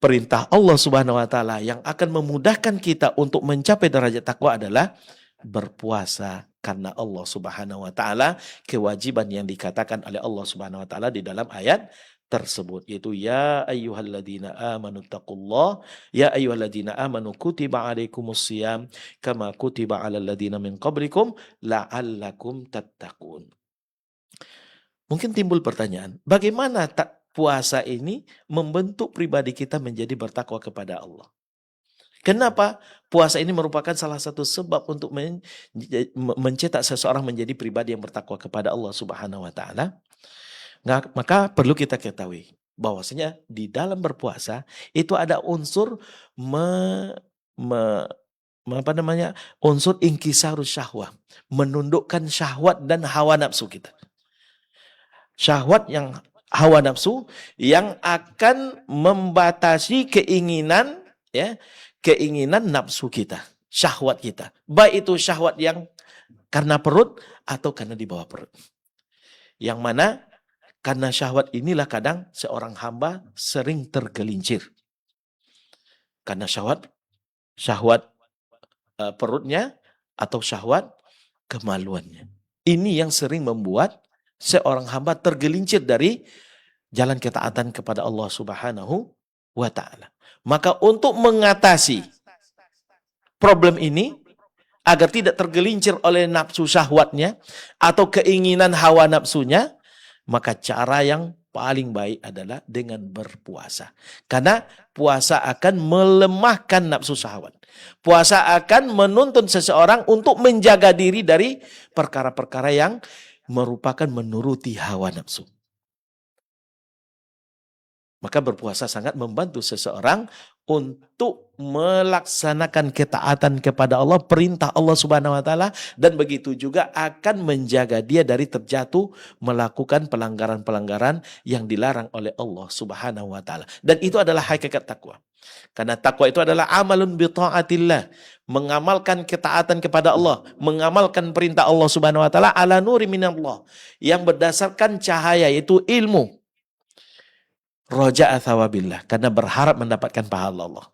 perintah Allah Subhanahu wa taala yang akan memudahkan kita untuk mencapai derajat takwa adalah berpuasa karena Allah Subhanahu wa taala, kewajiban yang dikatakan oleh Allah Subhanahu wa taala di dalam ayat tersebut, yaitu ya ayyuhalladzina amanu taqullah ya ayyuhalladzina amanu kutiba alaikumusiyam kama kutiba alal ladzina min qablikum la'allakum tattaqun. Mungkin timbul pertanyaan, bagaimana puasa ini membentuk pribadi kita menjadi bertakwa kepada Allah? Kenapa? Puasa ini merupakan salah satu sebab untuk mencetak seseorang menjadi pribadi yang bertakwa kepada Allah Subhanahu wa taala. Maka perlu kita ketahui bahwasanya di dalam berpuasa itu ada unsur unsur inkisarus syahwat, menundukkan syahwat dan hawa nafsu kita. Syahwat yang hawa nafsu yang akan membatasi keinginan, ya, keinginan nafsu kita, syahwat kita. Baik itu syahwat yang karena perut atau karena di bawah perut. Yang mana karena syahwat inilah kadang seorang hamba sering tergelincir. Karena syahwat perutnya atau syahwat kemaluannya. Ini yang sering membuat seorang hamba tergelincir dari jalan ketaatan kepada Allah Subhanahu wa taala. Maka untuk mengatasi problem ini agar tidak tergelincir oleh nafsu syahwatnya atau keinginan hawa nafsunya, maka cara yang paling baik adalah dengan berpuasa. Karena puasa akan melemahkan nafsu syahwat. Puasa akan menuntun seseorang untuk menjaga diri dari perkara-perkara yang merupakan menuruti hawa nafsu. Maka berpuasa sangat membantu seseorang untuk melaksanakan ketaatan kepada Allah, perintah Allah Subhanahu wa taala, dan begitu juga akan menjaga dia dari terjatuh melakukan pelanggaran-pelanggaran yang dilarang oleh Allah Subhanahu wa taala. Dan itu adalah hakikat takwa. Karena takwa itu adalah amalun bi taatillah, mengamalkan ketaatan kepada Allah, mengamalkan perintah Allah Subhanahu wa taala ala nuri minallah, yang berdasarkan cahaya yaitu ilmu. Roja'a thawabillah, karena berharap mendapatkan pahala Allah.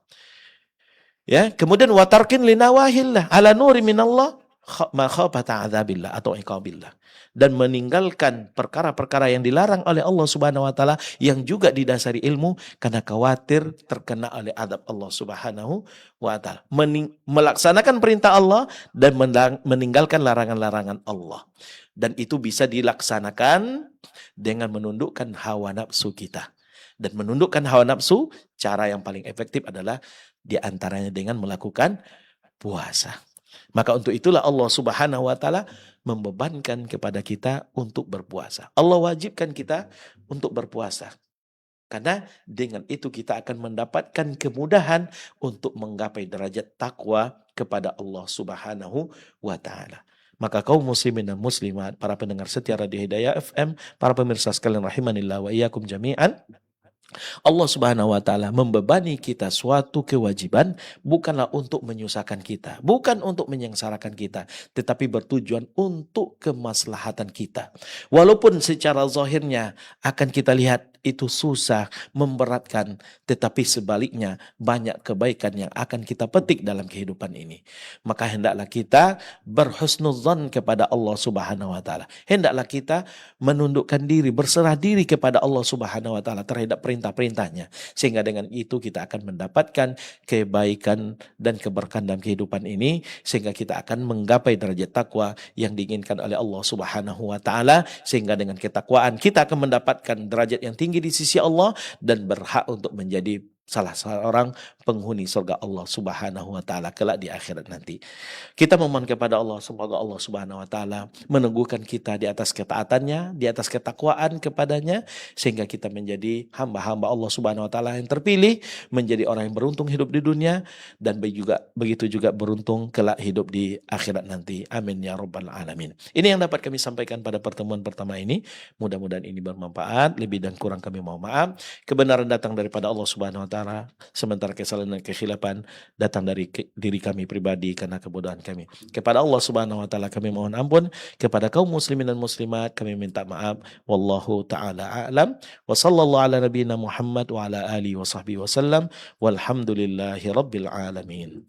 Ya, kemudian watarkin linawahillah ala nuri minallah ma khafata adzabillah atau iqabillah, dan meninggalkan perkara-perkara yang dilarang oleh Allah Subhanahu wa taala yang juga didasari ilmu karena khawatir terkena oleh adab Allah Subhanahu wa taala. Melaksanakan perintah Allah dan meninggalkan larangan-larangan Allah. Dan itu bisa dilaksanakan dengan menundukkan hawa nafsu kita. Dan menundukkan hawa nafsu, cara yang paling efektif adalah diantaranya dengan melakukan puasa. Maka untuk itulah Allah Subhanahu wa taala membebankan kepada kita untuk berpuasa. Allah wajibkan kita untuk berpuasa. Karena dengan itu kita akan mendapatkan kemudahan untuk menggapai derajat takwa kepada Allah Subhanahu wa taala. Maka kaum muslimin dan muslimat, para pendengar setia Radio Hidayah FM, para pemirsa sekalian rahimanillah wa iyyakum jami'an, Allah Subhanahu wa taala membebani kita suatu kewajiban bukanlah untuk menyusahkan kita, bukan untuk menyengsarakan kita, tetapi bertujuan untuk kemaslahatan kita. Walaupun secara zahirnya akan kita lihat itu susah, memberatkan, tetapi sebaliknya banyak kebaikan yang akan kita petik dalam kehidupan ini. Maka hendaklah kita berhusnuzan kepada Allah Subhanahu wa taala. Hendaklah kita menundukkan diri, berserah diri kepada Allah Subhanahu wa taala terhadap perintah-perintahnya. Sehingga dengan itu kita akan mendapatkan kebaikan dan keberkahan dalam kehidupan ini, sehingga kita akan menggapai derajat takwa yang diinginkan oleh Allah Subhanahu wa taala, sehingga dengan ketakwaan kita akan mendapatkan derajat yang tinggi di sisi Allah dan berhak untuk menjadi salah seorang penghuni surga Allah Subhanahu wa taala kelak di akhirat nanti. Kita memohon kepada Allah semoga Allah Subhanahu wa taala meneguhkan kita di atas ketaatannya, di atas ketakwaan kepadanya, sehingga kita menjadi hamba-hamba Allah Subhanahu wa taala yang terpilih, menjadi orang yang beruntung hidup di dunia dan begitu juga beruntung kelak hidup di akhirat nanti. Amin ya rabbal alamin. Ini yang dapat kami sampaikan pada pertemuan pertama ini. Mudah-mudahan ini bermanfaat. Lebih dan kurang kami mohon maaf. Kebenaran datang daripada Allah Subhanahu wa taala, sementara kesalahan dan kekhilafan datang dari diri kami pribadi karena kebodohan kami. Kepada Allah Subhanahu wa taala kami mohon ampun, kepada kaum muslimin dan muslimat kami minta maaf. Wallahu taala a'lam. Wa sallallahu ala nabiyyina Muhammad wa ala alihi wa sahbihi wasallam. Walhamdulillahi rabbil alamin.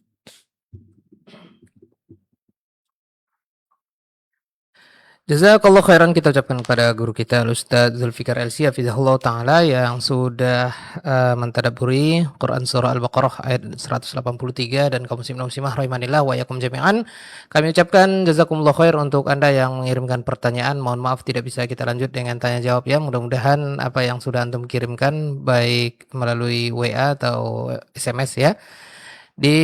Jazakallah khairan kita ucapkan kepada guru kita Ustaz Zulfikar LC hafizahullah taala yang sudah mentadabburi Quran surah Al-Baqarah ayat 183 dan kaum muslimin muslimah rahimanillah wa yakum jami'an. Kami ucapkan jazakumullah khair untuk Anda yang mengirimkan pertanyaan. Mohon maaf tidak bisa kita lanjut dengan tanya jawab ya. Mudah-mudahan apa yang sudah antum kirimkan baik melalui WA atau SMS ya. Di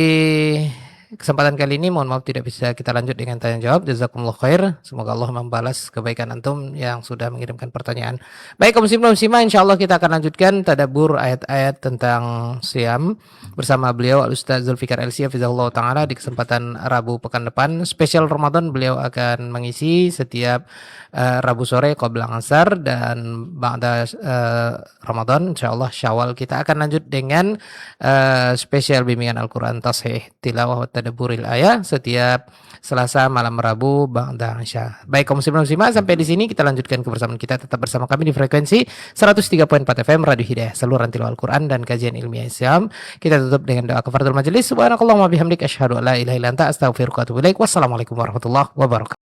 kesempatan kali ini mohon maaf tidak bisa kita lanjut dengan tanya jawab. Jazakumullah khair. Semoga Allah membalas kebaikan antum yang sudah mengirimkan pertanyaan. Baik kaum muslimin muslimah, insyaallah kita akan lanjutkan tadabbur ayat-ayat tentang Syam bersama beliau Al-Ustaz Zulfikar LC hafizahullah taala di kesempatan Rabu pekan depan. Spesial Ramadan beliau akan mengisi setiap Rabu sore qabla asar dan ba'da Ramadan insyaallah Syawal kita akan lanjut dengan spesial bimbingan Al-Qur'an Tashih Tilawah Tadabburil Ayah setiap Selasa malam Rabu ba'da Isya. Baik kaum muslimin muslimah, sampai di sini kita lanjutkan kebersamaan kita. Tetap bersama kami di frekuensi 103.4 FM Radio Hidayah, saluran tilawah Al-Qur'an dan kajian ilmiah Islam. Kita tutup dengan doa kafaratul majelis. Subhanakallahumma bihamdika asyhadu an la ilaha illa anta astaghfiruka wa atubu ilaik. Wassalamualaikum warahmatullahi wabarakatuh.